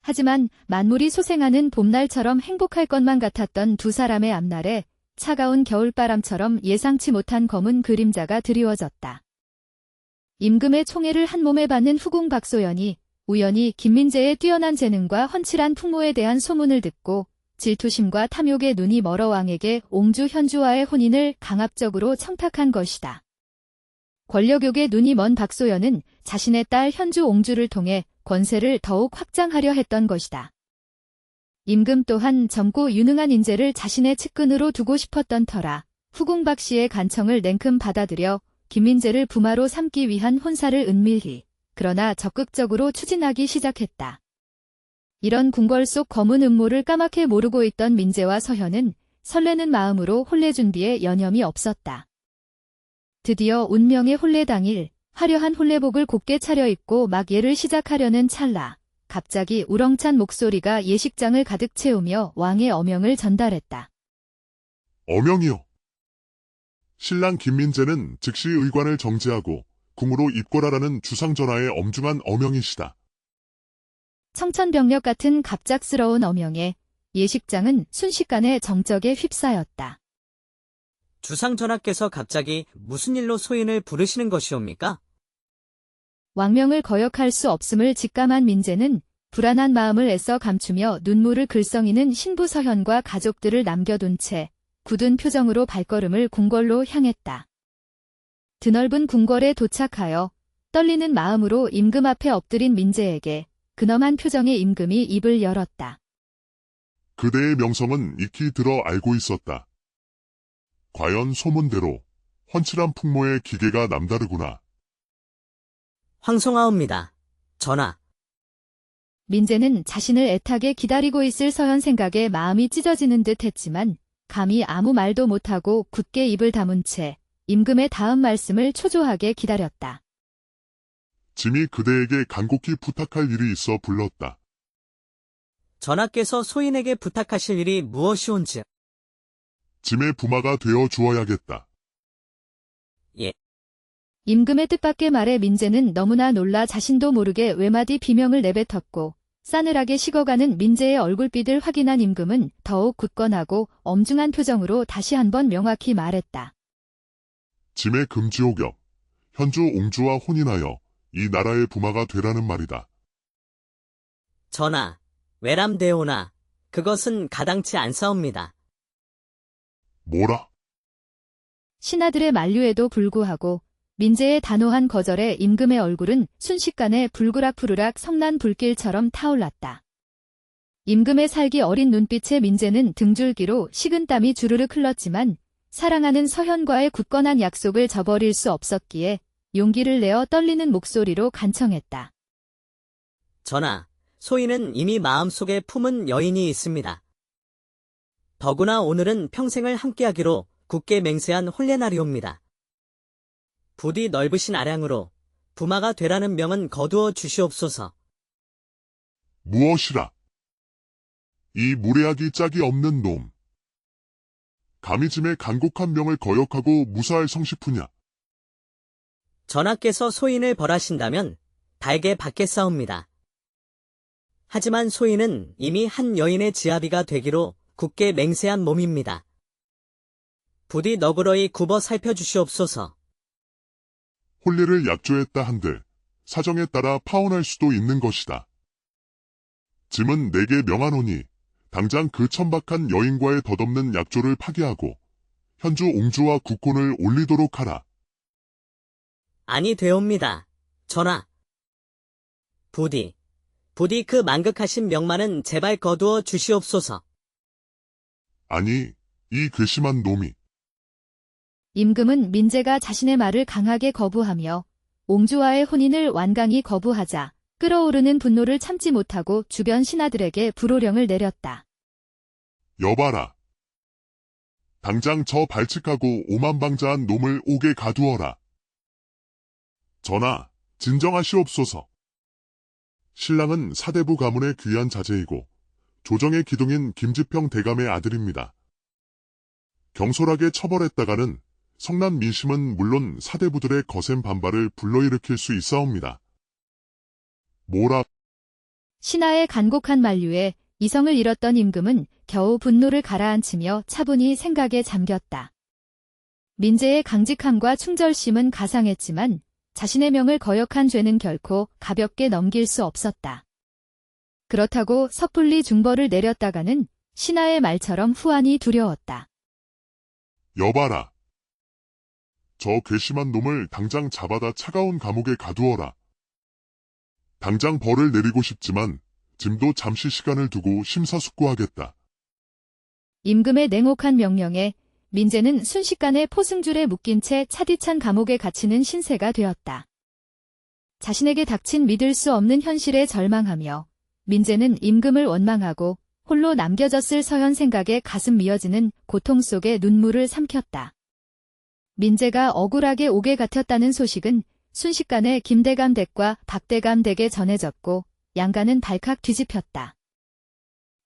하지만 만물이 소생하는 봄날처럼 행복할 것만 같았던 두 사람의 앞날에 차가운 겨울바람처럼 예상치 못한 검은 그림자가 드리워졌다. 임금의 총애를 한 몸에 받는 후궁 박소연이 우연히 김민재의 뛰어난 재능과 훤칠한 풍모에 대한 소문을 듣고 질투심과 탐욕에 눈이 멀어 왕에게 옹주 현주와의 혼인을 강압적으로 청탁한 것이다. 권력욕에 눈이 먼 박소연은 자신의 딸 현주 옹주를 통해 권세를 더욱 확장하려 했던 것이다. 임금 또한 젊고 유능한 인재를 자신의 측근으로 두고 싶었던 터라 후궁 박 씨의 간청을 냉큼 받아들여 김민재를 부마로 삼기 위한 혼사를 은밀히 그러나 적극적으로 추진하기 시작했다. 이런 궁궐 속 검은 음모를 까맣게 모르고 있던 민재와 서현은 설레는 마음으로 혼례 준비에 여념이 없었다. 드디어 운명의 혼례 당일 화려한 혼례복을 곱게 차려입고 막 예를 시작하려는 찰나 갑자기 우렁찬 목소리가 예식장을 가득 채우며 왕의 어명을 전달했다.
어명이요. 신랑 김민재는 즉시 의관을 정지하고 궁으로 입궐하라는 주상전하의 엄중한 어명이시다.
청천벽력 같은 갑작스러운 어명에 예식장은 순식간에 정적에 휩싸였다.
주상전하께서 갑자기 무슨 일로 소인을 부르시는 것이옵니까?
왕명을 거역할 수 없음을 직감한 민재는 불안한 마음을 애써 감추며 눈물을 글썽이는 신부 서현과 가족들을 남겨둔 채 굳은 표정으로 발걸음을 궁궐로 향했다. 드넓은 궁궐에 도착하여 떨리는 마음으로 임금 앞에 엎드린 민재에게 근엄한 표정의 임금이 입을 열었다.
그대의 명성은 익히 들어 알고 있었다. 과연 소문대로 훤칠한 풍모의 기계가 남다르구나.
황송하옵니다. 전하.
민재는 자신을 애타게 기다리고 있을 서현 생각에 마음이 찢어지는 듯 했지만 감히 아무 말도 못하고 굳게 입을 다문 채 임금의 다음 말씀을 초조하게 기다렸다.
짐이 그대에게 간곡히 부탁할 일이 있어 불렀다.
전하께서 소인에게 부탁하실 일이 무엇이온지.
짐의 부마가 되어 주어야겠다.
예.
임금의 뜻밖의 말에 민재는 너무나 놀라 자신도 모르게 외마디 비명을 내뱉었고 싸늘하게 식어가는 민재의 얼굴빛을 확인한 임금은 더욱 굳건하고 엄중한 표정으로 다시 한번 명확히 말했다.
짐의 금지옥역, 현주 옹주와 혼인하여 이 나라의 부마가 되라는 말이다.
전하, 외람되오나 그것은 가당치 않사옵니다.
뭐라?
신하들의 만류에도 불구하고 민재의 단호한 거절에 임금의 얼굴은 순식간에 불그락푸르락 성난 불길처럼 타올랐다. 임금의 살기 어린 눈빛에 민재는 등줄기로 식은땀이 주르륵 흘렀지만 사랑하는 서현과의 굳건한 약속을 저버릴 수 없었기에 용기를 내어 떨리는 목소리로 간청했다.
전하, 소인은 이미 마음속에 품은 여인이 있습니다. 더구나 오늘은 평생을 함께하기로 굳게 맹세한 혼례날이옵니다. 부디 넓으신 아량으로 부마가 되라는 명은 거두어 주시옵소서.
무엇이라? 이 무례하기 짝이 없는 놈. 감히 짐의 간곡한 명을 거역하고 무사할 성시푸냐?
전하께서 소인을 벌하신다면 달게 받겠사옵니다. 하지만 소인은 이미 한 여인의 지아비가 되기로 굳게 맹세한 몸입니다. 부디 너그러이 굽어 살펴주시옵소서.
혼례를 약조했다 한들 사정에 따라 파혼할 수도 있는 것이다. 짐은 내게 명하노니 당장 그 천박한 여인과의 덧없는 약조를 파기하고 현주 옹주와 국혼을 올리도록 하라.
아니 되옵니다. 전하. 부디 그 만극하신 명만은 제발 거두어 주시옵소서.
아니, 이 괘씸한 놈이.
임금은 민재가 자신의 말을 강하게 거부하며 옹주와의 혼인을 완강히 거부하자 끓어오르는 분노를 참지 못하고 주변 신하들에게 불호령을 내렸다.
여봐라. 당장 저 발칙하고 오만방자한 놈을 옥에 가두어라. 전하, 진정하시옵소서. 신랑은 사대부 가문의 귀한 자제이고 조정의 기둥인 김지평 대감의 아들입니다. 경솔하게 처벌했다가는 성난 민심은 물론 사대부들의 거센 반발을 불러일으킬 수 있사옵니다. 뭐라?
신하의 간곡한 만류에 이성을 잃었던 임금은 겨우 분노를 가라앉히며 차분히 생각에 잠겼다. 민재의 강직함과 충절심은 가상했지만 자신의 명을 거역한 죄는 결코 가볍게 넘길 수 없었다. 그렇다고 섣불리 중벌을 내렸다가는 신하의 말처럼 후환이 두려웠다.
여봐라. 저 괘씸한 놈을 당장 잡아다 차가운 감옥에 가두어라. 당장 벌을 내리고 싶지만 짐도 잠시 시간을 두고 심사숙고하겠다.
임금의 냉혹한 명령에 민재는 순식간에 포승줄에 묶인 채 차디찬 감옥에 갇히는 신세가 되었다. 자신에게 닥친 믿을 수 없는 현실에 절망하며 민재는 임금을 원망하고 홀로 남겨졌을 서현 생각에 가슴 미어지는 고통 속에 눈물을 삼켰다. 민재가 억울하게 옥에 갇혔다는 소식은 순식간에 김대감 댁과 박대감 댁에 전해졌고 양가는 발칵 뒤집혔다.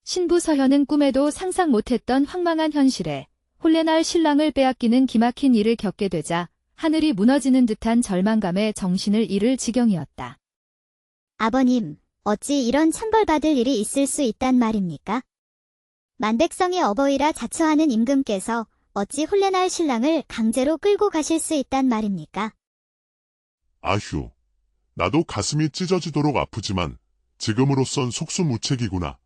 신부 서현은 꿈에도 상상 못했던 황망한 현실에 혼례날 신랑을 빼앗기는 기막힌 일을 겪게 되자 하늘이 무너지는 듯한 절망감에 정신을 잃을 지경이었다.
아버님, 어찌 이런 천벌받을 일이 있을 수 있단 말입니까? 만백성의 어버이라 자처하는 임금께서 어찌 혼례날 신랑을 강제로 끌고 가실 수 있단 말입니까?
아휴, 나도 가슴이 찢어지도록 아프지만 지금으로선 속수무책이구나.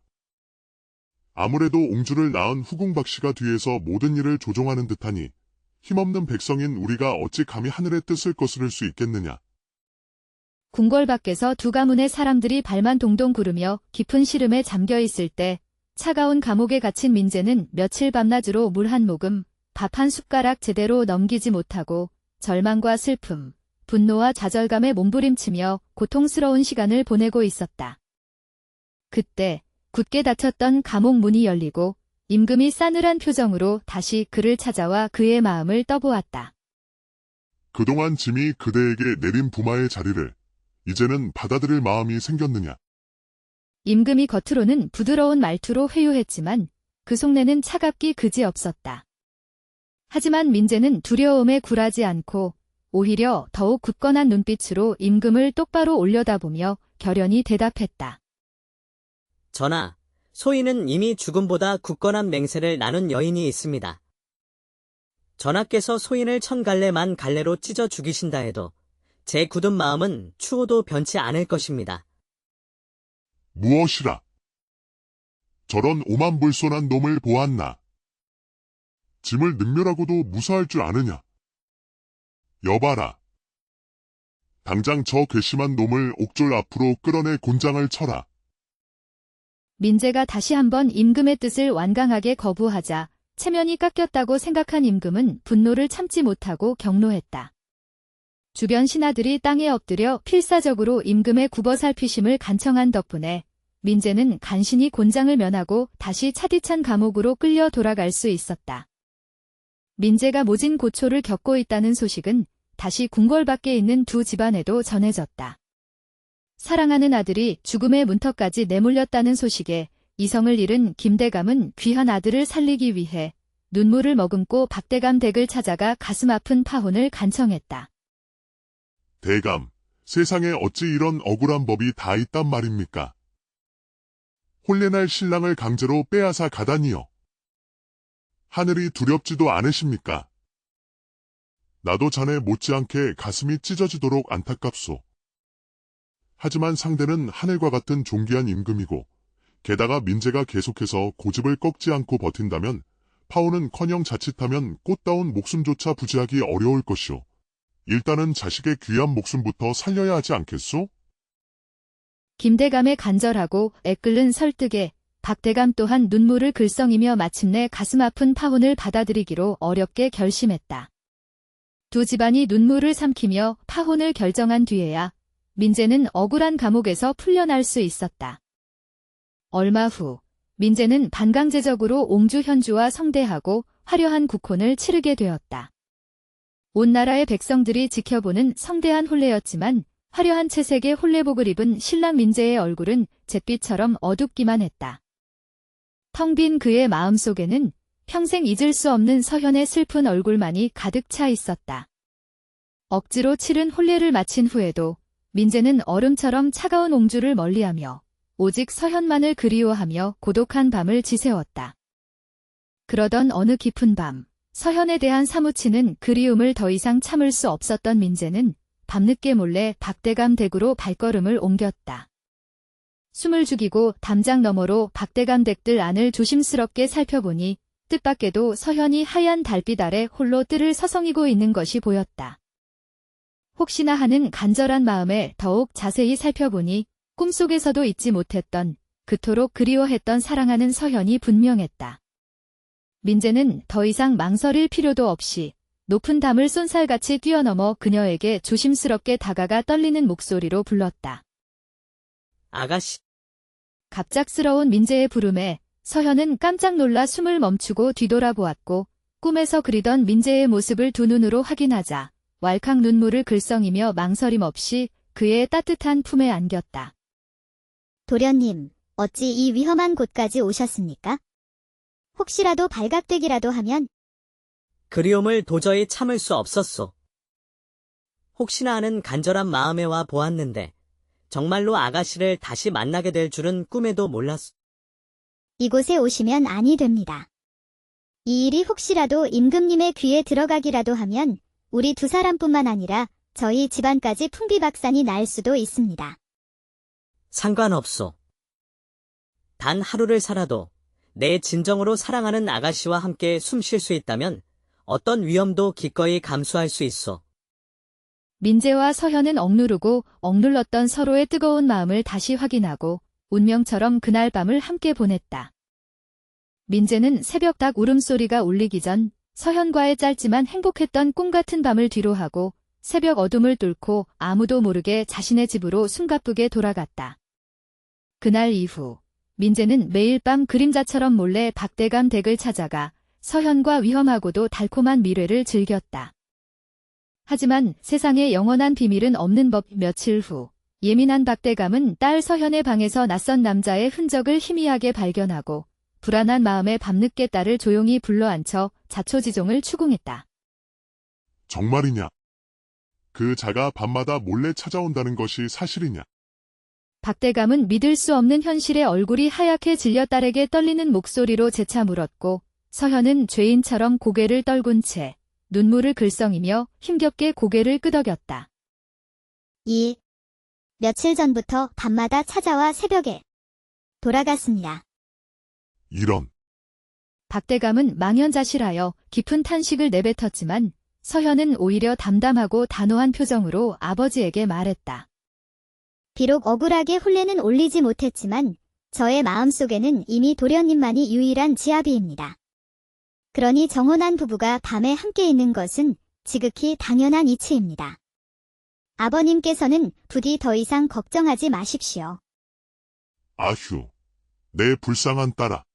아무래도 옹주를 낳은 후궁박씨가 뒤에서 모든 일을 조종하는 듯하니 힘없는 백성인 우리가 어찌 감히 하늘의 뜻을 거스를 수 있겠느냐.
궁궐 밖에서 두 가문의 사람들이 발만 동동 구르며 깊은 시름에 잠겨 있을 때 차가운 감옥에 갇힌 민재는 며칠 밤낮으로 물 한 모금, 밥 한 숟가락 제대로 넘기지 못하고 절망과 슬픔, 분노와 좌절감에 몸부림치며 고통스러운 시간을 보내고 있었다. 그때 굳게 닫혔던 감옥 문이 열리고 임금이 싸늘한 표정으로 다시 그를 찾아와 그의 마음을 떠보았다.
그동안 짐이 그대에게 내린 부마의 자리를 이제는 받아들일 마음이 생겼느냐.
임금이 겉으로는 부드러운 말투로 회유했지만 그 속내는 차갑기 그지없었다. 하지만 민재는 두려움에 굴하지 않고 오히려 더욱 굳건한 눈빛으로 임금을 똑바로 올려다보며 결연히 대답했다.
전하, 소인은 이미 죽음보다 굳건한 맹세를 나눈 여인이 있습니다. 전하께서 소인을 1000갈래만 갈래로 찢어 죽이신다 해도 제 굳은 마음은 추호도 변치 않을 것입니다.
무엇이라? 저런 오만불손한 놈을 보았나? 짐을 능멸하고도 무사할 줄 아느냐? 여봐라. 당장 저 괘씸한 놈을 옥졸 앞으로 끌어내 곤장을 쳐라.
민재가 다시 한번 임금의 뜻을 완강하게 거부하자 체면이 깎였다고 생각한 임금은 분노를 참지 못하고 경로했다. 주변 신하들이 땅에 엎드려 필사적으로 임금의 굽어살피심을 간청한 덕분에 민재는 간신히 곤장을 면하고 다시 차디찬 감옥으로 끌려 돌아갈 수 있었다. 민재가 모진 고초를 겪고 있다는 소식은 다시 궁궐 밖에 있는 두 집안에도 전해졌다. 사랑하는 아들이 죽음의 문턱까지 내몰렸다는 소식에 이성을 잃은 김대감은 귀한 아들을 살리기 위해 눈물을 머금고 박대감 댁을 찾아가 가슴 아픈 파혼을 간청했다.
대감, 세상에 어찌 이런 억울한 법이 다 있단 말입니까? 혼례날 신랑을 강제로 빼앗아 가다니요. 하늘이 두렵지도 않으십니까? 나도 자네 못지않게 가슴이 찢어지도록 안타깝소. 하지만 상대는 하늘과 같은 존귀한 임금이고 게다가 민재가 계속해서 고집을 꺾지 않고 버틴다면 파혼은커녕 자칫하면 꽃다운 목숨조차 부지하기 어려울 것이오. 일단은 자식의 귀한 목숨부터 살려야 하지 않겠소?
김대감의 간절하고 애끓는 설득에 박대감 또한 눈물을 글썽이며 마침내 가슴 아픈 파혼을 받아들이기로 어렵게 결심했다. 두 집안이 눈물을 삼키며 파혼을 결정한 뒤에야 민재는 억울한 감옥에서 풀려날 수 있었다. 얼마 후 민재는 반강제적으로 옹주 현주와 성대하고 화려한 국혼을 치르게 되었다. 온 나라의 백성들이 지켜보는 성대한 혼례였지만 화려한 채색의 혼례복을 입은 신랑 민재의 얼굴은 잿빛처럼 어둡기만 했다. 텅 빈 그의 마음속에는 평생 잊을 수 없는 서현의 슬픈 얼굴만이 가득 차 있었다. 억지로 치른 혼례를 마친 후에도 민재는 얼음처럼 차가운 옹주를 멀리하며 오직 서현만을 그리워하며 고독한 밤을 지새웠다. 그러던 어느 깊은 밤, 서현에 대한 사무치는 그리움을 더 이상 참을 수 없었던 민재는 밤늦게 몰래 박대감 댁으로 발걸음을 옮겼다. 숨을 죽이고 담장 너머로 박대감 댁들 안을 조심스럽게 살펴보니 뜻밖에도 서현이 하얀 달빛 아래 홀로 뜰을 서성이고 있는 것이 보였다. 혹시나 하는 간절한 마음에 더욱 자세히 살펴보니 꿈속에서도 잊지 못했던, 그토록 그리워했던 사랑하는 서현이 분명했다. 민재는 더 이상 망설일 필요도 없이 높은 담을 쏜살같이 뛰어넘어 그녀에게 조심스럽게 다가가 떨리는 목소리로 불렀다.
아가씨.
갑작스러운 민재의 부름에 서현은 깜짝 놀라 숨을 멈추고 뒤돌아보았고 꿈에서 그리던 민재의 모습을 두 눈으로 확인하자 왈칵 눈물을 글썽이며 망설임 없이 그의 따뜻한 품에 안겼다.
도련님, 어찌 이 위험한 곳까지 오셨습니까? 혹시라도 발각되기라도 하면
그리움을 도저히 참을 수 없었소. 혹시나 하는 간절한 마음에 와 보았는데 정말로 아가씨를 다시 만나게 될 줄은 꿈에도 몰랐소.
이곳에 오시면 아니 됩니다. 이 일이 혹시라도 임금님의 귀에 들어가기라도 하면 우리 두 사람뿐만 아니라 저희 집안까지 풍비박산이 날 수도 있습니다.
상관없소. 단 하루를 살아도 내 진정으로 사랑하는 아가씨와 함께 숨 쉴 수 있다면 어떤 위험도 기꺼이 감수할 수 있소.
민재와 서현은 억누르고 억눌렀던 서로의 뜨거운 마음을 다시 확인하고 운명처럼 그날 밤을 함께 보냈다. 민재는 새벽 닭 울음소리가 울리기 전 서현과의 짧지만 행복했던 꿈 같은 밤을 뒤로하고 새벽 어둠을 뚫고 아무도 모르게 자신의 집으로 숨가쁘게 돌아갔다. 그날 이후 민재는 매일 밤 그림자처럼 몰래 박대감 댁을 찾아가 서현과 위험하고도 달콤한 미래를 즐겼다. 하지만 세상에 영원한 비밀은 없는 법. 며칠 후 예민한 박대감은 딸 서현의 방에서 낯선 남자의 흔적을 희미하게 발견하고 불안한 마음에 밤늦게 딸을 조용히 불러앉혀 자초지종을 추궁했다.
정말이냐? 그 자가 밤마다 몰래 찾아온다는 것이 사실이냐?
박대감은 믿을 수 없는 현실에 얼굴이 하얗게 질려 딸에게 떨리는 목소리로 재차 물었고 서현은 죄인처럼 고개를 떨군 채 눈물을 글썽이며 힘겹게 고개를 끄덕였다.
며칠 전부터 밤마다 찾아와 새벽에 돌아갔습니다.
이런.
박대감은 망연자실하여 깊은 탄식을 내뱉었지만 서현은 오히려 담담하고 단호한 표정으로 아버지에게 말했다.
비록 억울하게 혼례는 올리지 못했지만 저의 마음속에는 이미 도련님만이 유일한 지아비입니다. 그러니 정혼한 부부가 밤에 함께 있는 것은 지극히 당연한 이치입니다. 아버님께서는 부디 더 이상 걱정하지 마십시오.
아휴, 내 불쌍한 딸아.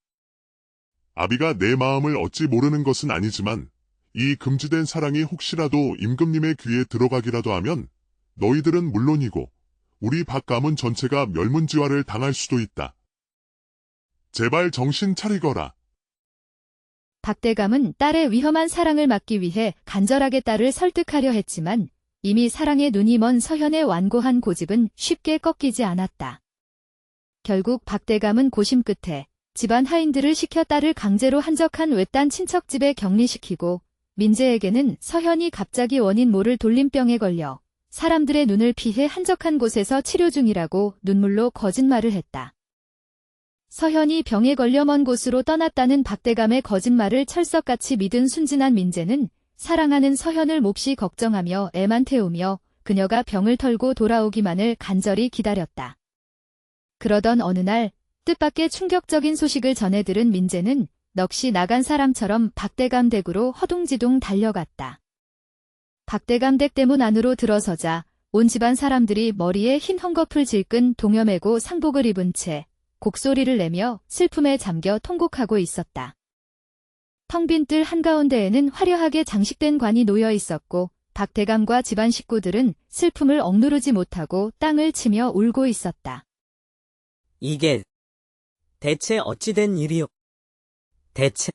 아비가 내 마음을 어찌 모르는 것은 아니지만 이 금지된 사랑이 혹시라도 임금님의 귀에 들어가기라도 하면 너희들은 물론이고 우리 박 가문 전체가 멸문지화를 당할 수도 있다. 제발 정신 차리거라.
박대감은 딸의 위험한 사랑을 막기 위해 간절하게 딸을 설득하려 했지만 이미 사랑에 눈이 먼 서현의 완고한 고집은 쉽게 꺾이지 않았다. 결국 박대감은 고심 끝에 집안 하인들을 시켜 딸을 강제로 한적한 외딴 친척집에 격리시키고 민재에게는 서현이 갑자기 원인 모를 돌림병에 걸려 사람들의 눈을 피해 한적한 곳에서 치료 중이라고 눈물로 거짓말을 했다. 서현이 병에 걸려 먼 곳으로 떠났다는 박대감의 거짓말을 철석같이 믿은 순진한 민재는 사랑하는 서현을 몹시 걱정하며 애만 태우며 그녀가 병을 털고 돌아오기만을 간절히 기다렸다. 그러던 어느 날 뜻밖의 충격적인 소식을 전해 들은 민재는 넋이 나간 사람처럼 박대감 댁으로 허둥지둥 달려갔다. 박대감 댁 대문 안으로 들어서자 온 집안 사람들이 머리에 흰 헝겊을 질끈 동여매고 상복을 입은 채 곡소리를 내며 슬픔에 잠겨 통곡하고 있었다. 텅 빈 뜰 한가운데에는 화려하게 장식된 관이 놓여 있었고 박대감과 집안 식구들은 슬픔을 억누르지 못하고 땅을 치며 울고 있었다.
이게 대체 어찌 된 일이오? 대체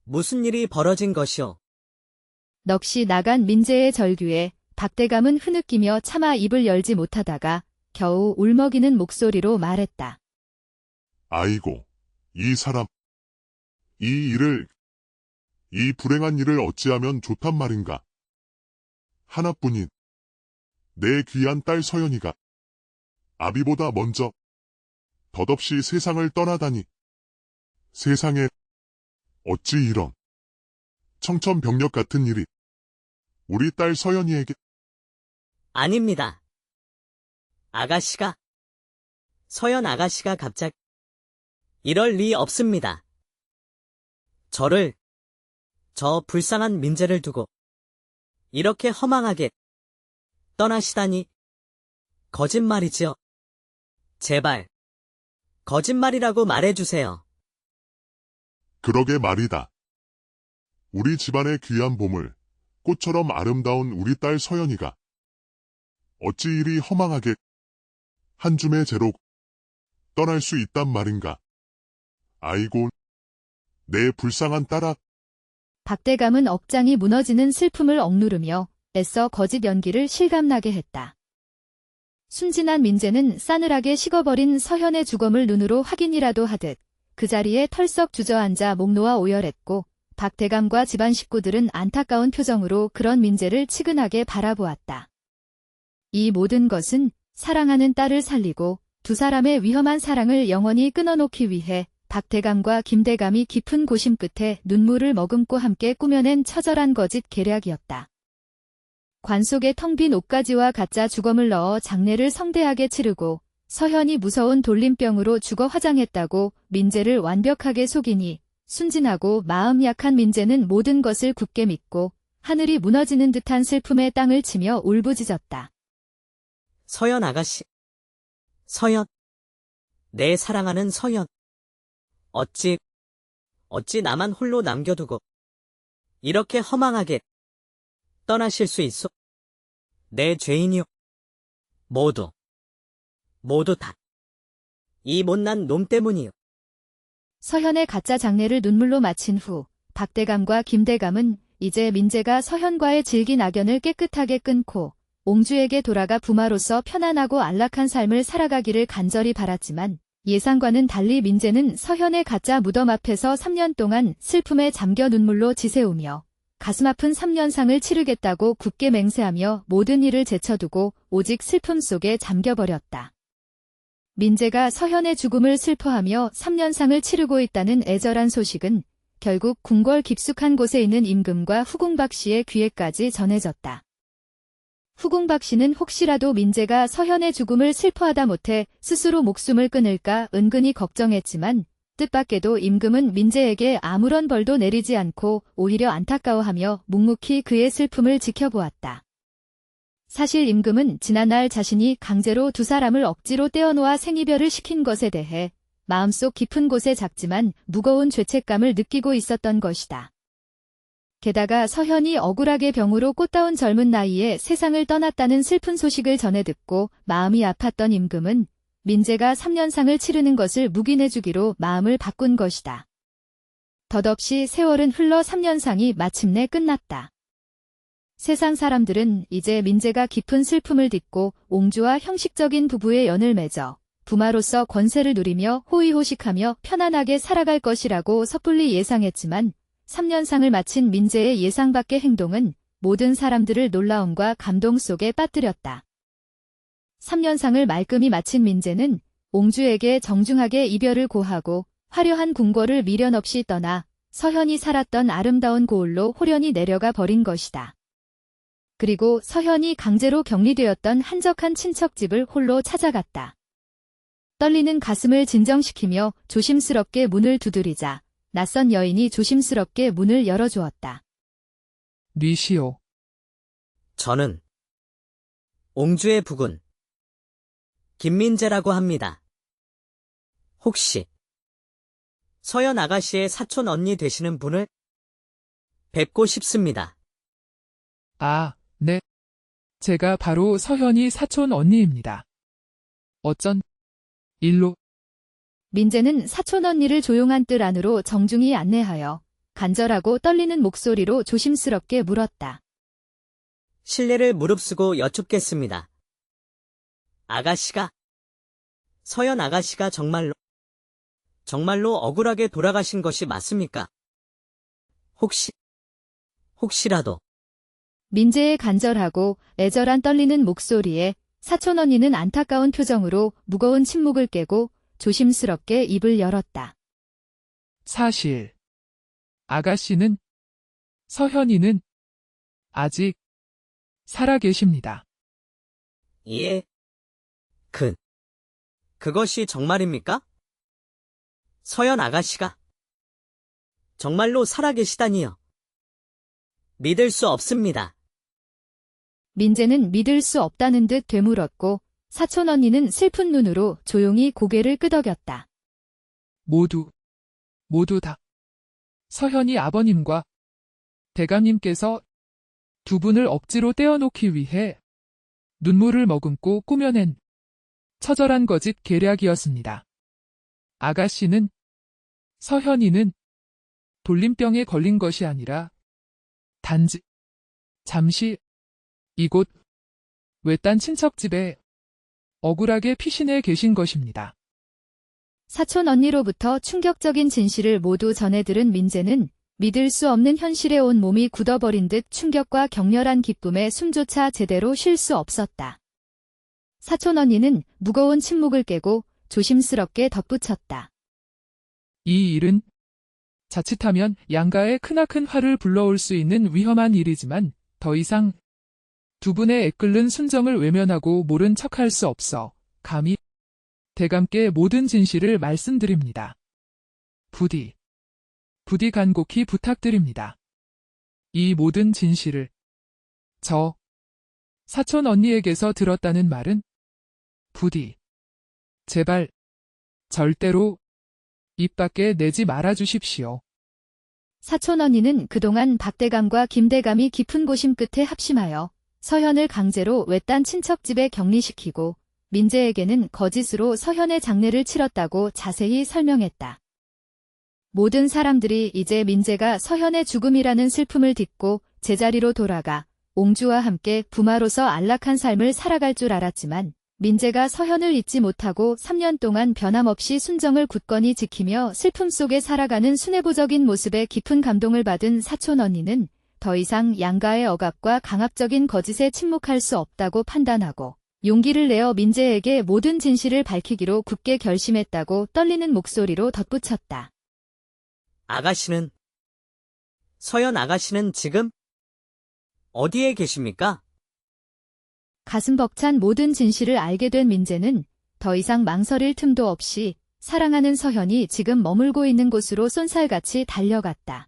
무슨 일이 벌어진 것이오?
넋이 나간 민재의 절규에 박대감은 흐느끼며 차마 입을 열지 못하다가 겨우 울먹이는 목소리로 말했다.
아이고, 이 사람. 이 불행한 일을 어찌하면 좋단 말인가. 하나뿐인 내 귀한 딸 서연이가 아비보다 먼저 덧없이 세상을 떠나다니. 세상에 어찌 이런 청천벽력 같은 일이 우리 딸 서연이에게.
아닙니다. 아가씨가, 서연 아가씨가 갑자기 이럴 리 없습니다. 저 불쌍한 민재를 두고 이렇게 허망하게 떠나시다니. 거짓말이지요. 제발 거짓말이라고 말해주세요.
그러게 말이다. 우리 집안의 귀한 보물, 꽃처럼 아름다운 우리 딸 서연이가 어찌 이리 허망하게 한 줌의 재로 떠날 수 있단 말인가. 아이고, 내 불쌍한 딸아.
박대감은 억장이 무너지는 슬픔을 억누르며 애써 거짓 연기를 실감나게 했다. 순진한 민재는 싸늘하게 식어버린 서현의 주검을 눈으로 확인이라도 하듯 그 자리에 털썩 주저앉아 목 놓아 오열했고, 박대감과 집안 식구들은 안타까운 표정으로 그런 민재를 치근하게 바라보았다. 이 모든 것은 사랑하는 딸을 살리고 두 사람의 위험한 사랑을 영원히 끊어놓기 위해 박대감과 김대감이 깊은 고심 끝에 눈물을 머금고 함께 꾸며낸 처절한 거짓 계략이었다. 관 속에 텅 빈 옷가지와 가짜 주검을 넣어 장례를 성대하게 치르고 서현이 무서운 돌림병으로 죽어 화장했다고 민재를 완벽하게 속이니, 순진하고 마음 약한 민재는 모든 것을 굳게 믿고 하늘이 무너지는 듯한 슬픔에 땅을 치며 울부짖었다.
서연 아가씨. 서연. 내 사랑하는 서연. 어찌 나만 홀로 남겨두고 이렇게 허망하게 떠나실 수 있소? 내 죄인이요. 모두 다 이 못난 놈 때문이요.
서현의 가짜 장례를 눈물로 마친 후 박대감과 김대감은 이제 민재가 서현과의 질긴 악연을 깨끗하게 끊고 옹주에게 돌아가 부마로서 편안하고 안락한 삶을 살아가기를 간절히 바랐지만, 예상과는 달리 민재는 서현의 가짜 무덤 앞에서 3년 동안 슬픔에 잠겨 눈물로 지새우며 가슴 아픈 3년상을 치르겠다고 굳게 맹세하며 모든 일을 제쳐두고 오직 슬픔 속에 잠겨버렸다. 민재가 서현의 죽음을 슬퍼하며 3년상을 치르고 있다는 애절한 소식은 결국 궁궐 깊숙한 곳에 있는 임금과 후궁박 씨의 귀에까지 전해졌다. 후궁박 씨는 혹시라도 민재가 서현의 죽음을 슬퍼하다 못해 스스로 목숨을 끊을까 은근히 걱정했지만, 뜻밖에도 임금은 민재에게 아무런 벌도 내리지 않고 오히려 안타까워하며 묵묵히 그의 슬픔을 지켜보았다. 사실 임금은 지난날 자신이 강제로 두 사람을 억지로 떼어놓아 생이별을 시킨 것에 대해 마음속 깊은 곳에 작지만 무거운 죄책감을 느끼고 있었던 것이다. 게다가 서현이 억울하게 병으로 꽃다운 젊은 나이에 세상을 떠났다는 슬픈 소식을 전해 듣고 마음이 아팠던 임금은 민재가 3년상을 치르는 것을 묵인해주기로 마음을 바꾼 것이다. 덧없이 세월은 흘러 3년상이 마침내 끝났다. 세상 사람들은 이제 민재가 깊은 슬픔을 딛고 옹주와 형식적인 부부의 연을 맺어 부마로서 권세를 누리며 호의호식하며 편안하게 살아갈 것이라고 섣불리 예상했지만, 3년상을 마친 민재의 예상 밖의 행동은 모든 사람들을 놀라움과 감동 속에 빠뜨렸다. 3년상을 말끔히 마친 민재는 옹주에게 정중하게 이별을 고하고 화려한 궁궐을 미련 없이 떠나 서현이 살았던 아름다운 고을로 호련히 내려가 버린 것이다. 그리고 서현이 강제로 격리되었던 한적한 친척집을 홀로 찾아갔다. 떨리는 가슴을 진정시키며 조심스럽게 문을 두드리자 낯선 여인이 조심스럽게 문을 열어주었다.
뉘시오.
저는 옹주의 부군 김민재라고 합니다. 혹시 서연 아가씨의 사촌 언니 되시는 분을 뵙고 싶습니다.
아, 네. 제가 바로 서현이 사촌 언니입니다. 어쩐 일로?
민재는 사촌 언니를 조용한 뜰 안으로 정중히 안내하여 간절하고 떨리는 목소리로 조심스럽게 물었다.
실례를 무릅쓰고 여쭙겠습니다. 아가씨가, 서연 아가씨가 정말로 억울하게 돌아가신 것이 맞습니까? 혹시라도,
민재의 간절하고 애절한 떨리는 목소리에 사촌 언니는 안타까운 표정으로 무거운 침묵을 깨고 조심스럽게 입을 열었다.
사실 아가씨는 서현이는 아직 살아계십니다.
예. 그것이 정말입니까? 서연 아가씨가 정말로 살아계시다니요. 믿을 수 없습니다.
민재는 믿을 수 없다는 듯 되물었고 사촌 언니는 슬픈 눈으로 조용히 고개를 끄덕였다.
모두 다 서현이 아버님과 대감님께서 두 분을 억지로 떼어놓기 위해 눈물을 머금고 꾸며낸 처절한 거짓 계략이었습니다. 아가씨는, 서현이는 돌림병에 걸린 것이 아니라 단지 잠시 이곳 외딴 친척집에 억울하게 피신해 계신 것입니다.
사촌 언니로부터 충격적인 진실을 모두 전해 들은 민재는 믿을 수 없는 현실에 온 몸이 굳어버린 듯 충격과 격렬한 기쁨에 숨조차 제대로 쉴 수 없었다. 사촌 언니는 무거운 침묵을 깨고 조심스럽게 덧붙였다.
이 일은 자칫하면 양가에 크나큰 화를 불러올 수 있는 위험한 일이지만 더 이상 두 분의 애끓는 순정을 외면하고 모른 척할 수 없어 감히 대감께 모든 진실을 말씀드립니다. 부디 간곡히 부탁드립니다. 이 모든 진실을 저 사촌 언니에게서 들었다는 말은 부디 제발 절대로 입 밖에 내지 말아 주십시오.
사촌 언니는 그동안 박대감과 김대감이 깊은 고심 끝에 합심하여 서현을 강제로 외딴 친척집에 격리시키고 민재에게는 거짓으로 서현의 장례를 치렀다고 자세히 설명했다. 모든 사람들이 이제 민재가 서현의 죽음이라는 슬픔을 딛고 제자리로 돌아가 옹주와 함께 부마로서 안락한 삶을 살아갈 줄 알았지만 민재가 서현을 잊지 못하고 3년 동안 변함없이 순정을 굳건히 지키며 슬픔 속에 살아가는 순애보적인 모습에 깊은 감동을 받은 사촌 언니는 더 이상 양가의 억압과 강압적인 거짓에 침묵할 수 없다고 판단하고 용기를 내어 민재에게 모든 진실을 밝히기로 굳게 결심했다고 떨리는 목소리로 덧붙였다.
서연 아가씨는 지금 어디에 계십니까?
가슴 벅찬 모든 진실을 알게 된 민재는 더 이상 망설일 틈도 없이 사랑하는 서현이 지금 머물고 있는 곳으로 쏜살같이 달려갔다.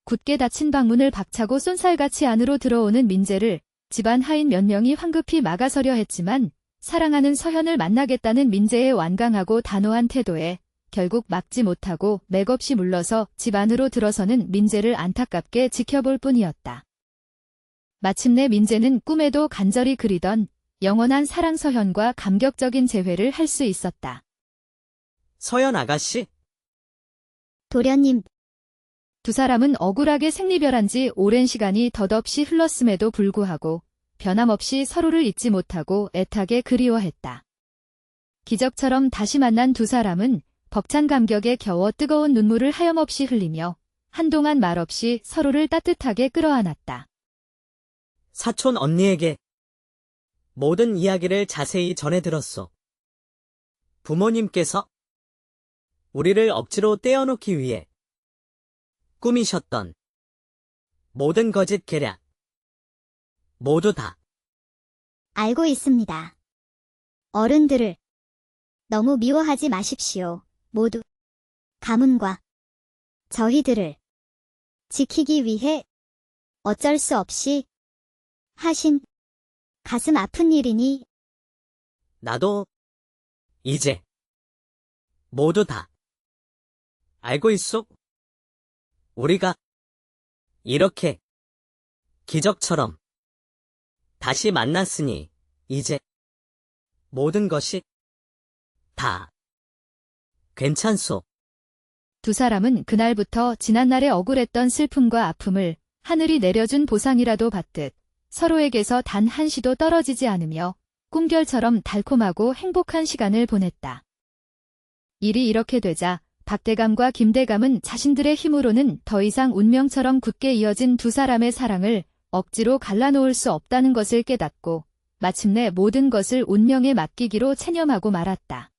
굳게 닫힌 방문을 박차고 쏜살같이 안으로 들어오는 민재를 집안 하인 몇 명이 황급히 막아서려 했지만 사랑하는 서현을 만나겠다는 민재의 완강하고 단호한 태도에 결국 막지 못하고 맥없이 물러서 집 안으로 들어서는 민재를 안타깝게 지켜볼 뿐이었다. 마침내 민재는 꿈에도 간절히 그리던 영원한 사랑 서현과 감격적인 재회를 할 수 있었다.
서연 아가씨?
도련님,
두 사람은 억울하게 생리별한 지 오랜 시간이 덧없이 흘렀음에도 불구하고 변함없이 서로를 잊지 못하고 애타게 그리워했다. 기적처럼 다시 만난 두 사람은 벅찬 감격에 겨워 뜨거운 눈물을 하염없이 흘리며 한동안 말없이 서로를 따뜻하게 끌어안았다.
사촌 언니에게 모든 이야기를 자세히 전해 들었소. 부모님께서 우리를 억지로 떼어놓기 위해 꾸미셨던 모든 거짓 계략 모두 다
알고 있습니다. 어른들을 너무 미워하지 마십시오. 모두 가문과 저희들을 지키기 위해 어쩔 수 없이 하신 가슴 아픈 일이니
나도 이제 모두 다 알고 있소. 우리가 이렇게 기적처럼 다시 만났으니 이제 모든 것이 다 괜찮소.
두 사람은 그날부터 지난날의 억울했던 슬픔과 아픔을 하늘이 내려준 보상이라도 받듯 서로에게서 단 한시도 떨어지지 않으며 꿈결처럼 달콤하고 행복한 시간을 보냈다. 일이 이렇게 되자 박대감과 김대감은 자신들의 힘으로는 더 이상 운명처럼 굳게 이어진 두 사람의 사랑을 억지로 갈라놓을 수 없다는 것을 깨닫고 마침내 모든 것을 운명에 맡기기로 체념하고 말았다.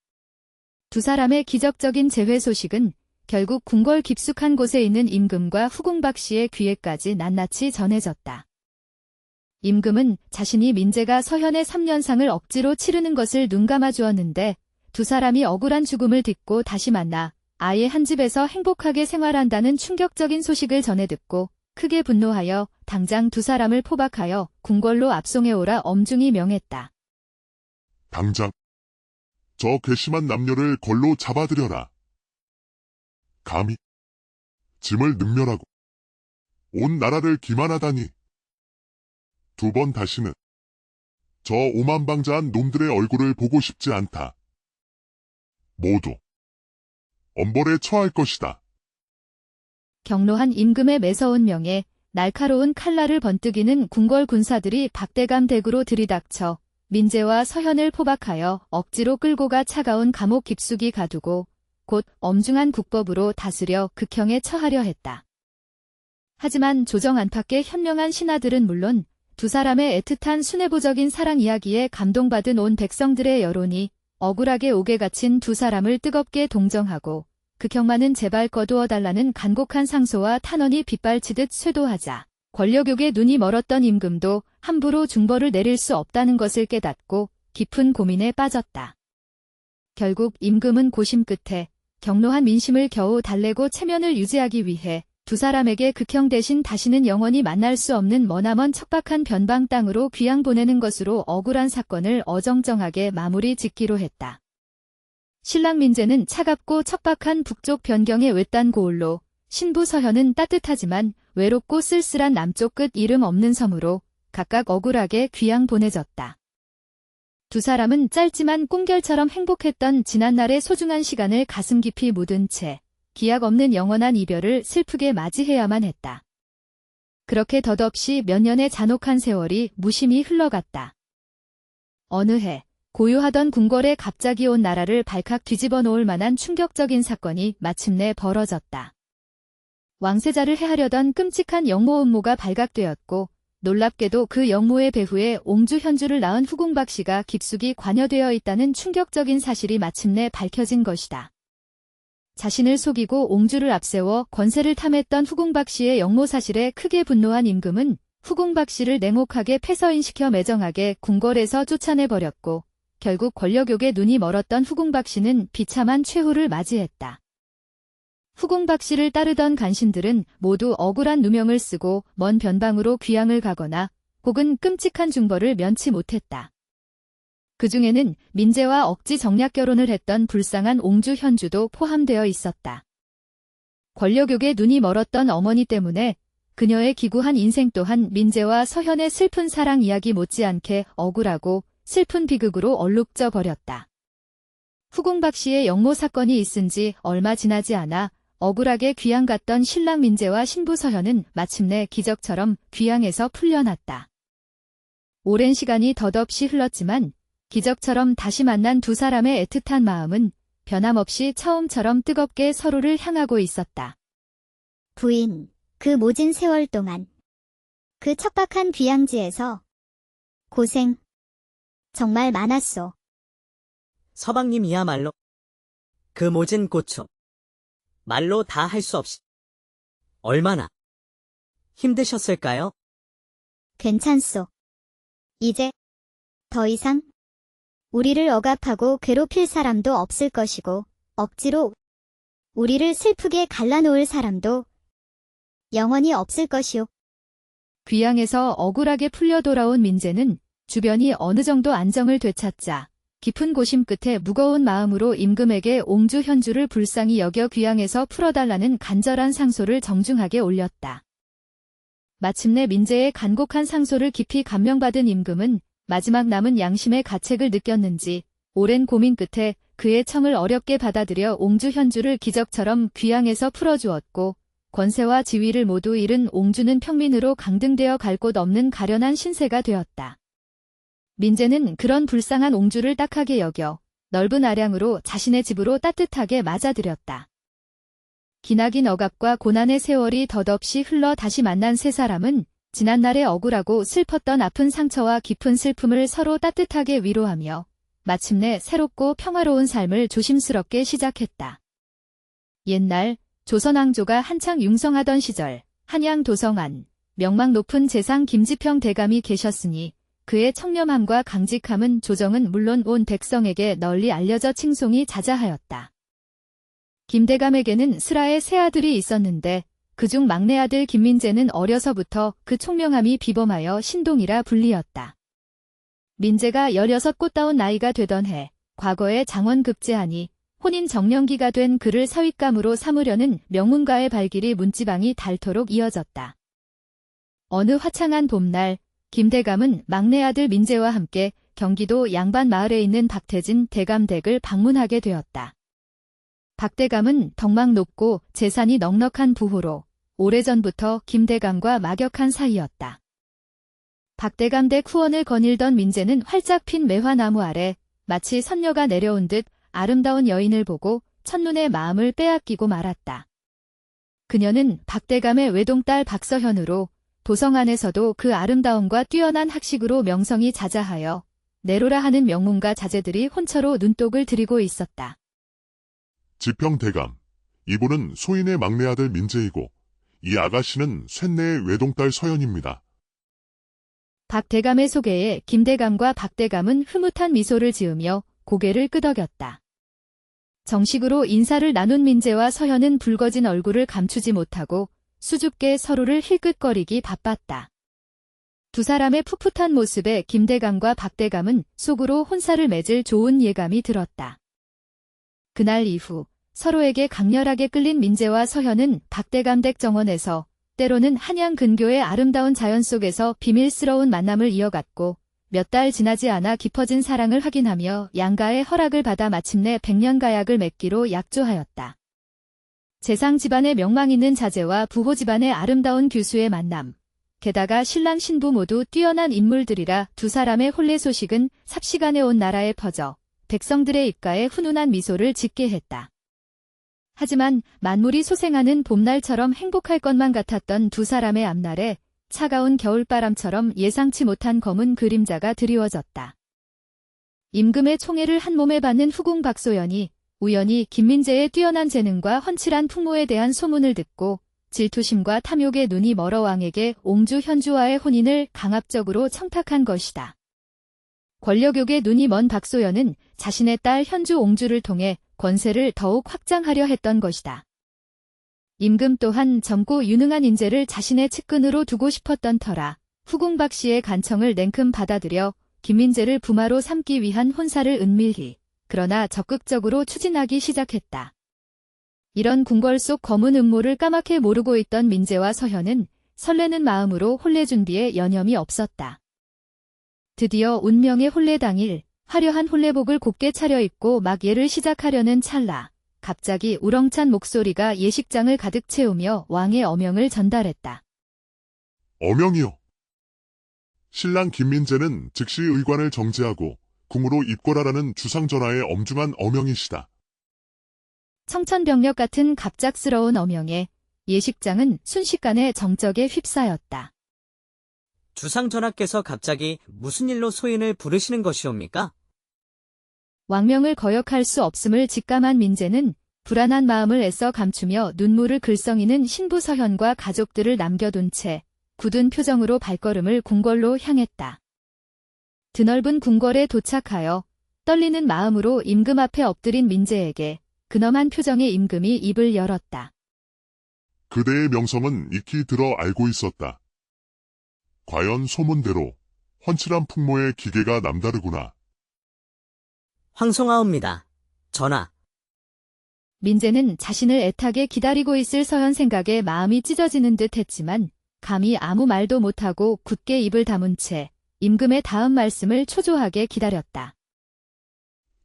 두 사람의 기적적인 재회 소식은 결국 궁궐 깊숙한 곳에 있는 임금과 후궁박 씨의 귀에까지 낱낱이 전해졌다. 임금은 자신이 민재가 서현의 3년상을 억지로 치르는 것을 눈감아 주었는데 두 사람이 억울한 죽음을 딛고 다시 만나 아예 한 집에서 행복하게 생활한다는 충격적인 소식을 전해 듣고 크게 분노하여 당장 두 사람을 포박하여 궁궐로 압송해오라 엄중히 명했다.
당장 저 괘씸한 남녀를 걸로 잡아들여라. 감히 짐을 능멸하고 온 나라를 기만하다니. 두 번 다시는 저 오만방자한 놈들의 얼굴을 보고 싶지 않다. 모두 엄벌에 처할 것이다.
경로한 임금의 매서운 명에 날카로운 칼날을 번뜩이는 궁궐 군사들이 박대감 댁으로 들이닥쳐 민재와 서현을 포박하여 억지로 끌고 가 차가운 감옥 깊숙이 가두고 곧 엄중한 국법으로 다스려 극형에 처하려 했다. 하지만 조정 안팎의 현명한 신하들은 물론 두 사람의 애틋한 순애보적인 사랑 이야기에 감동받은 온 백성들의 여론이 억울하게 옥에 갇힌 두 사람을 뜨겁게 동정하고 극형만은 제발 거두어달라는 간곡한 상소와 탄원이 빗발치듯 쇄도하자 권력욕에 눈이 멀었던 임금도 함부로 중벌을 내릴 수 없다는 것을 깨닫고 깊은 고민에 빠졌다. 결국 임금은 고심 끝에 경로한 민심을 겨우 달래고 체면을 유지하기 위해 두 사람에게 극형 대신 다시는 영원히 만날 수 없는 머나먼 척박한 변방 땅으로 귀양 보내는 것으로 억울한 사건을 어정쩡하게 마무리 짓기로 했다. 신랑 민재는 차갑고 척박한 북쪽 변경의 외딴 고을로, 신부 서현은 따뜻하지만 외롭고 쓸쓸한 남쪽 끝 이름 없는 섬으로 각각 억울하게 귀양 보내졌다. 두 사람은 짧지만 꿈결처럼 행복했던 지난날의 소중한 시간을 가슴 깊이 묻은 채 기약 없는 영원한 이별을 슬프게 맞이해야만 했다. 그렇게 덧없이 몇 년의 잔혹한 세월이 무심히 흘러갔다. 어느 해 고요하던 궁궐에 갑자기 온 나라를 발칵 뒤집어 놓을 만한 충격적인 사건이 마침내 벌어졌다. 왕세자를 해하려던 끔찍한 영모 음모가 발각되었고 놀랍게도 그 영모의 배후에 옹주 현주를 낳은 후궁박 씨가 깊숙이 관여되어 있다는 충격적인 사실이 마침내 밝혀진 것이다. 자신을 속이고 옹주를 앞세워 권세를 탐했던 후궁박 씨의 영모 사실에 크게 분노한 임금은 후궁박 씨를 냉혹하게 폐서인시켜 매정하게 궁궐에서 쫓아내버렸고 결국 권력욕에 눈이 멀었던 후궁박 씨는 비참한 최후를 맞이했다. 후궁박 씨를 따르던 간신들은 모두 억울한 누명을 쓰고 먼 변방으로 귀양을 가거나 혹은 끔찍한 중벌을 면치 못했다. 그 중에는 민재와 억지 정략 결혼을 했던 불쌍한 옹주 현주도 포함되어 있었다. 권력욕에 눈이 멀었던 어머니 때문에 그녀의 기구한 인생 또한 민재와 서현의 슬픈 사랑 이야기 못지않게 억울하고 슬픈 비극으로 얼룩져 버렸다. 후궁박 씨의 영모 사건이 있은 지 얼마 지나지 않아 억울하게 귀양 갔던 신랑 민재와 신부 서현은 마침내 기적처럼 귀양에서 풀려났다. 오랜 시간이 덧없이 흘렀지만 기적처럼 다시 만난 두 사람의 애틋한 마음은 변함없이 처음처럼 뜨겁게 서로를 향하고 있었다.
부인, 그 모진 세월 동안 그 척박한 귀양지에서 고생 정말 많았소.
서방님이야말로 그 모진 고충 말로 다 할 수 없이 얼마나 힘드셨을까요?
괜찮소. 이제 더 이상 우리를 억압하고 괴롭힐 사람도 없을 것이고 억지로 우리를 슬프게 갈라놓을 사람도 영원히 없을 것이오.
귀양에서 억울하게 풀려 돌아온 민재는 주변이 어느 정도 안정을 되찾자 깊은 고심 끝에 무거운 마음으로 임금에게 옹주 현주를 불쌍히 여겨 귀양에서 풀어달라는 간절한 상소를 정중하게 올렸다. 마침내 민재의 간곡한 상소를 깊이 감명받은 임금은 마지막 남은 양심의 가책을 느꼈는지 오랜 고민 끝에 그의 청을 어렵게 받아들여 옹주 현주를 기적처럼 귀양에서 풀어주었고 권세와 지위를 모두 잃은 옹주는 평민으로 강등되어 갈 곳 없는 가련한 신세가 되었다. 민재는 그런 불쌍한 옹주를 딱하게 여겨 넓은 아량으로 자신의 집으로 따뜻하게 맞아들였다. 기나긴 억압과 고난의 세월이 덧없이 흘러 다시 만난 세 사람은 지난날의 억울하고 슬펐던 아픈 상처와 깊은 슬픔을 서로 따뜻하게 위로하며 마침내 새롭고 평화로운 삶을 조심스럽게 시작했다. 옛날 조선왕조가 한창 융성하던 시절 한양 도성안 명망 높은 재상 김지평 대감이 계셨으니 그의 청렴함과 강직함은 조정은 물론 온 백성에게 널리 알려져 칭송이 자자하였다. 김대감에게는 슬하의 세 아들이 있었는데 그중 막내 아들 김민재는 어려서부터 그 총명함이 비범하여 신동이라 불리었다. 민재가 16 꽃다운 나이가 되던 해 과거에 장원급제하니 혼인 정년기가 된 그를 사윗감으로 삼으려는 명문가의 발길이 문지방이 닳도록 이어졌다. 어느 화창한 봄날 김대감은 막내 아들 민재와 함께 경기도 양반 마을에 있는 박태진 대감댁을 방문하게 되었다. 박대감은 덕망 높고 재산이 넉넉한 부호로 오래전부터 김대감과 막역한 사이였다. 박대감댁 후원을 거닐던 민재는 활짝 핀 매화나무 아래 마치 선녀가 내려온 듯 아름다운 여인을 보고 첫눈에 마음을 빼앗기고 말았다. 그녀는 박대감의 외동딸 박서현으로 도성 안에서도 그 아름다움과 뛰어난 학식으로 명성이 자자하여 내로라 하는 명문가 자제들이 혼처로 눈독을 들이고 있었다.
지평대감, 이분은 소인의 막내 아들 민재이고 이 아가씨는 쇳내의 외동딸 서연입니다.
박대감의 소개에 김대감과 박대감은 흐뭇한 미소를 지으며 고개를 끄덕였다. 정식으로 인사를 나눈 민재와 서현은 붉어진 얼굴을 감추지 못하고 수줍게 서로를 힐끗거리기 바빴다. 두 사람의 풋풋한 모습에 김대감과 박대감은 속으로 혼사를 맺을 좋은 예감이 들었다. 그날 이후 서로에게 강렬하게 끌린 민재와 서현은 박대감 댁 정원에서 때로는 한양 근교의 아름다운 자연 속에서 비밀스러운 만남을 이어갔고 몇 달 지나지 않아 깊어진 사랑을 확인하며 양가의 허락을 받아 마침내 백년가약을 맺기로 약조하였다. 재상 집안의 명망 있는 자제와 부호 집안의 아름다운 교수의 만남. 게다가 신랑 신부 모두 뛰어난 인물들이라 두 사람의 혼례 소식은 삽시간에 온 나라에 퍼져 백성들의 입가에 훈훈한 미소를 짓게 했다. 하지만 만물이 소생하는 봄날처럼 행복할 것만 같았던 두 사람의 앞날에 차가운 겨울바람처럼 예상치 못한 검은 그림자가 드리워졌다. 임금의 총애를 한 몸에 받는 후궁 박소연이 우연히 김민재의 뛰어난 재능과 훤칠한 풍모에 대한 소문을 듣고 질투심과 탐욕의 눈이 멀어 왕에게 옹주 현주와의 혼인을 강압적으로 청탁한 것이다. 권력욕에 눈이 먼 박소연은 자신의 딸 현주 옹주를 통해 권세를 더욱 확장하려 했던 것이다. 임금 또한 젊고 유능한 인재를 자신의 측근으로 두고 싶었던 터라 후궁 박 씨의 간청을 냉큼 받아들여 김민재를 부마로 삼기 위한 혼사를 은밀히 그러나 적극적으로 추진하기 시작했다. 이런 궁궐 속 검은 음모를 까맣게 모르고 있던 민재와 서현은 설레는 마음으로 혼례 준비에 여념이 없었다. 드디어 운명의 혼례 당일 화려한 혼례복을 곱게 차려입고 막 예를 시작하려는 찰나 갑자기 우렁찬 목소리가 예식장을 가득 채우며 왕의 어명을 전달했다.
어명이요. 신랑 김민재는 즉시 의관을 정지하고 궁으로 입궐하라는 주상전하의 엄중한 어명이시다.
청천벽력 같은 갑작스러운 어명에 예식장은 순식간에 정적에 휩싸였다.
주상전하께서 갑자기 무슨 일로 소인을 부르시는 것이옵니까?
왕명을 거역할 수 없음을 직감한 민재는 불안한 마음을 애써 감추며 눈물을 글썽이는 신부 서현과 가족들을 남겨둔 채 굳은 표정으로 발걸음을 궁궐로 향했다. 드넓은 궁궐에 도착하여 떨리는 마음으로 임금 앞에 엎드린 민재에게 근엄한 표정의 임금이 입을 열었다.
그대의 명성은 익히 들어 알고 있었다. 과연 소문대로 훤칠한 풍모의 기계가 남다르구나.
황송하옵니다. 전하.
민재는 자신을 애타게 기다리고 있을 서현 생각에 마음이 찢어지는 듯 했지만 감히 아무 말도 못하고 굳게 입을 다문 채 임금의 다음 말씀을 초조하게 기다렸다.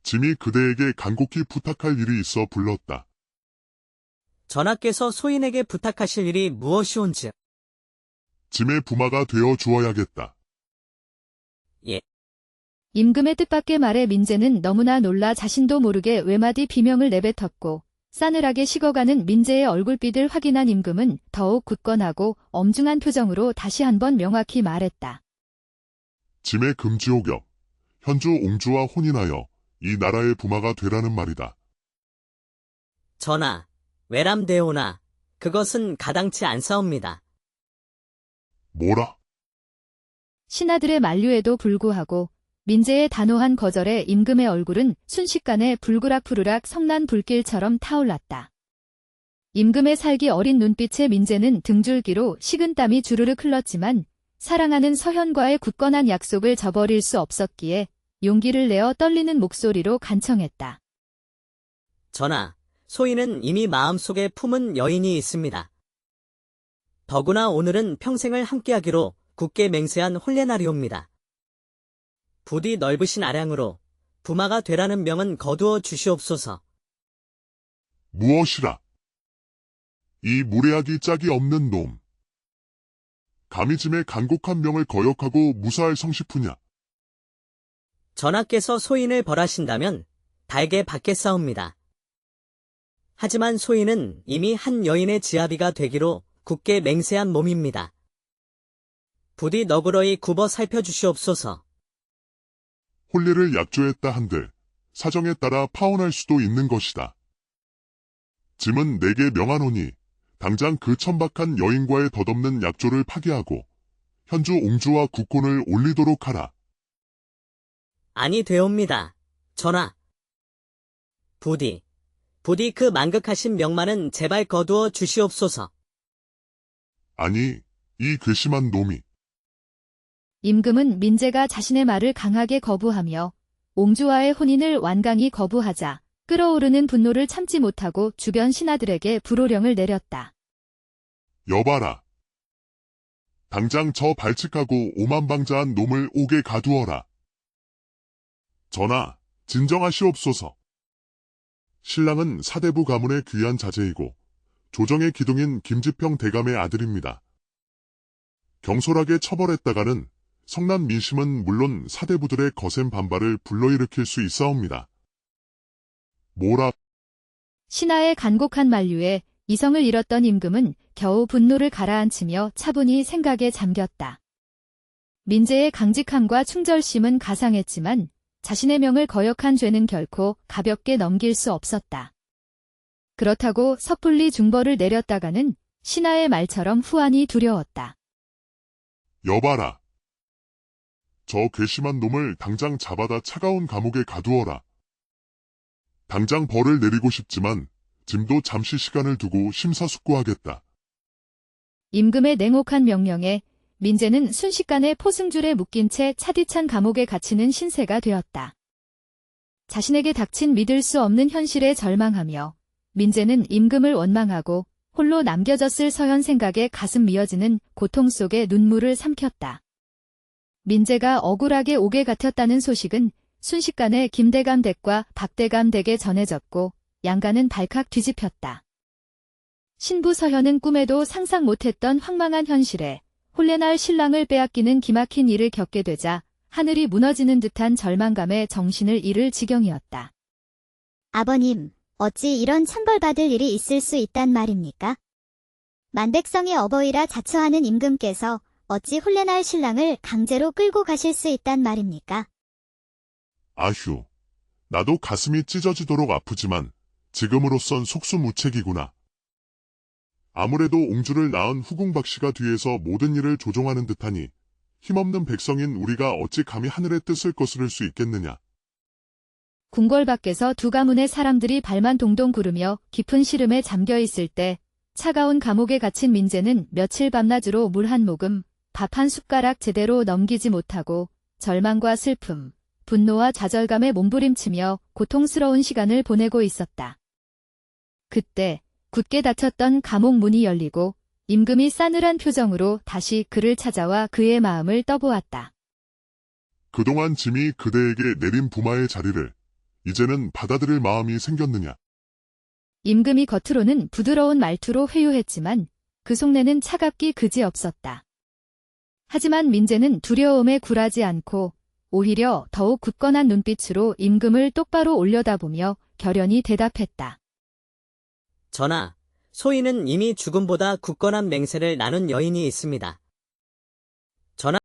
짐이 그대에게 간곡히 부탁할 일이 있어 불렀다.
전하께서 소인에게 부탁하실 일이 무엇이온지.
짐의 부마가 되어 주어야겠다.
예.
임금의 뜻밖의 말에 민재는 너무나 놀라 자신도 모르게 외마디 비명을 내뱉었고 싸늘하게 식어가는 민재의 얼굴빛을 확인한 임금은 더욱 굳건하고 엄중한 표정으로 다시 한번 명확히 말했다.
짐의 금지옥역, 현주 옹주와 혼인하여 이 나라의 부마가 되라는 말이다.
전하, 외람되오나 그것은 가당치 않사옵니다.
뭐라?
신하들의 만류에도 불구하고 민재의 단호한 거절에 임금의 얼굴은 순식간에 불그락푸르락 성난 불길처럼 타올랐다. 임금의 살기 어린 눈빛에 민재는 등줄기로 식은땀이 주르륵 흘렀지만 사랑하는 서현과의 굳건한 약속을 저버릴 수 없었기에 용기를 내어 떨리는 목소리로 간청했다.
전하, 소인은 이미 마음속에 품은 여인이 있습니다. 더구나 오늘은 평생을 함께하기로 굳게 맹세한 혼례날이옵니다. 부디 넓으신 아량으로 부마가 되라는 명은 거두어 주시옵소서.
무엇이라? 이 무례하기 짝이 없는 놈. 감히 짐의 간곡한 명을 거역하고 무사할 성시푸냐?
전하께서 소인을 벌하신다면 달게 받겠사옵니다. 하지만 소인은 이미 한 여인의 지아비가 되기로 굳게 맹세한 몸입니다. 부디 너그러이 굽어 살펴주시옵소서.
혼례를 약조했다 한들 사정에 따라 파혼할 수도 있는 것이다. 짐은 내게 명하노니 당장 그 천박한 여인과의 덧없는 약조를 파기하고 현주 옹주와 국혼을 올리도록 하라.
아니 되옵니다. 전하. 부디 그 만극하신 명만은 제발 거두어 주시옵소서.
아니, 이 괘씸한 놈이.
임금은 민재가 자신의 말을 강하게 거부하며 옹주와의 혼인을 완강히 거부하자 끓어오르는 분노를 참지 못하고 주변 신하들에게 불호령을 내렸다.
여봐라. 당장 저 발칙하고 오만방자한 놈을 옥에 가두어라. 전하, 진정하시옵소서. 신랑은 사대부 가문의 귀한 자제이고 조정의 기둥인 김지평 대감의 아들입니다. 경솔하게 처벌했다가는 성난 민심은 물론 사대부들의 거센 반발을 불러일으킬 수 있사옵니다. 뭐라?
신하의 간곡한 만류에 이성을 잃었던 임금은 겨우 분노를 가라앉히며 차분히 생각에 잠겼다. 민재의 강직함과 충절심은 가상했지만 자신의 명을 거역한 죄는 결코 가볍게 넘길 수 없었다. 그렇다고 섣불리 중벌을 내렸다가는 신하의 말처럼 후환이 두려웠다.
여봐라. 저 괘씸한 놈을 당장 잡아다 차가운 감옥에 가두어라. 당장 벌을 내리고 싶지만 짐도 잠시 시간을 두고 심사숙고하겠다.
임금의 냉혹한 명령에 민재는 순식간에 포승줄에 묶인 채 차디찬 감옥에 갇히는 신세가 되었다. 자신에게 닥친 믿을 수 없는 현실에 절망하며 민재는 임금을 원망하고 홀로 남겨졌을 서현 생각에 가슴 미어지는 고통 속에 눈물을 삼켰다. 민재가 억울하게 옥에 갇혔다는 소식은 순식간에 김대감 댁과 박대감 댁에 전해졌고 양가는 발칵 뒤집혔다. 신부 서현은 꿈에도 상상 못했던 황망한 현실에 혼례날 신랑을 빼앗기는 기막힌 일을 겪게 되자 하늘이 무너지는 듯한 절망감에 정신을 잃을 지경이었다.
아버님, 어찌 이런 천벌받을 일이 있을 수 있단 말입니까? 만백성의 어버이라 자처하는 임금께서 어찌 혼례날 신랑을 강제로 끌고 가실 수 있단 말입니까?
아휴, 나도 가슴이 찢어지도록 아프지만 지금으로선 속수무책이구나. 아무래도 옹주를 낳은 후궁박씨가 뒤에서 모든 일을 조종하는 듯하니 힘없는 백성인 우리가 어찌 감히 하늘의 뜻을 거스를 수 있겠느냐.
궁궐 밖에서 두 가문의 사람들이 발만 동동 구르며 깊은 시름에 잠겨 있을 때 차가운 감옥에 갇힌 민재는 며칠 밤낮으로 물 한 모금, 밥 한 숟가락 제대로 넘기지 못하고 절망과 슬픔, 분노와 좌절감에 몸부림치며 고통스러운 시간을 보내고 있었다. 그때 굳게 닫혔던 감옥 문이 열리고 임금이 싸늘한 표정으로 다시 그를 찾아와 그의 마음을 떠보았다.
그동안 짐이 그대에게 내린 부마의 자리를 이제는 받아들일 마음이 생겼느냐.
임금이 겉으로는 부드러운 말투로 회유했지만 그 속내는 차갑기 그지없었다. 하지만 민재는 두려움에 굴하지 않고 오히려 더욱 굳건한 눈빛으로 임금을 똑바로 올려다보며 결연히 대답했다.
전하, 소인은 이미 죽음보다 굳건한 맹세를 나눈 여인이 있습니다. 전하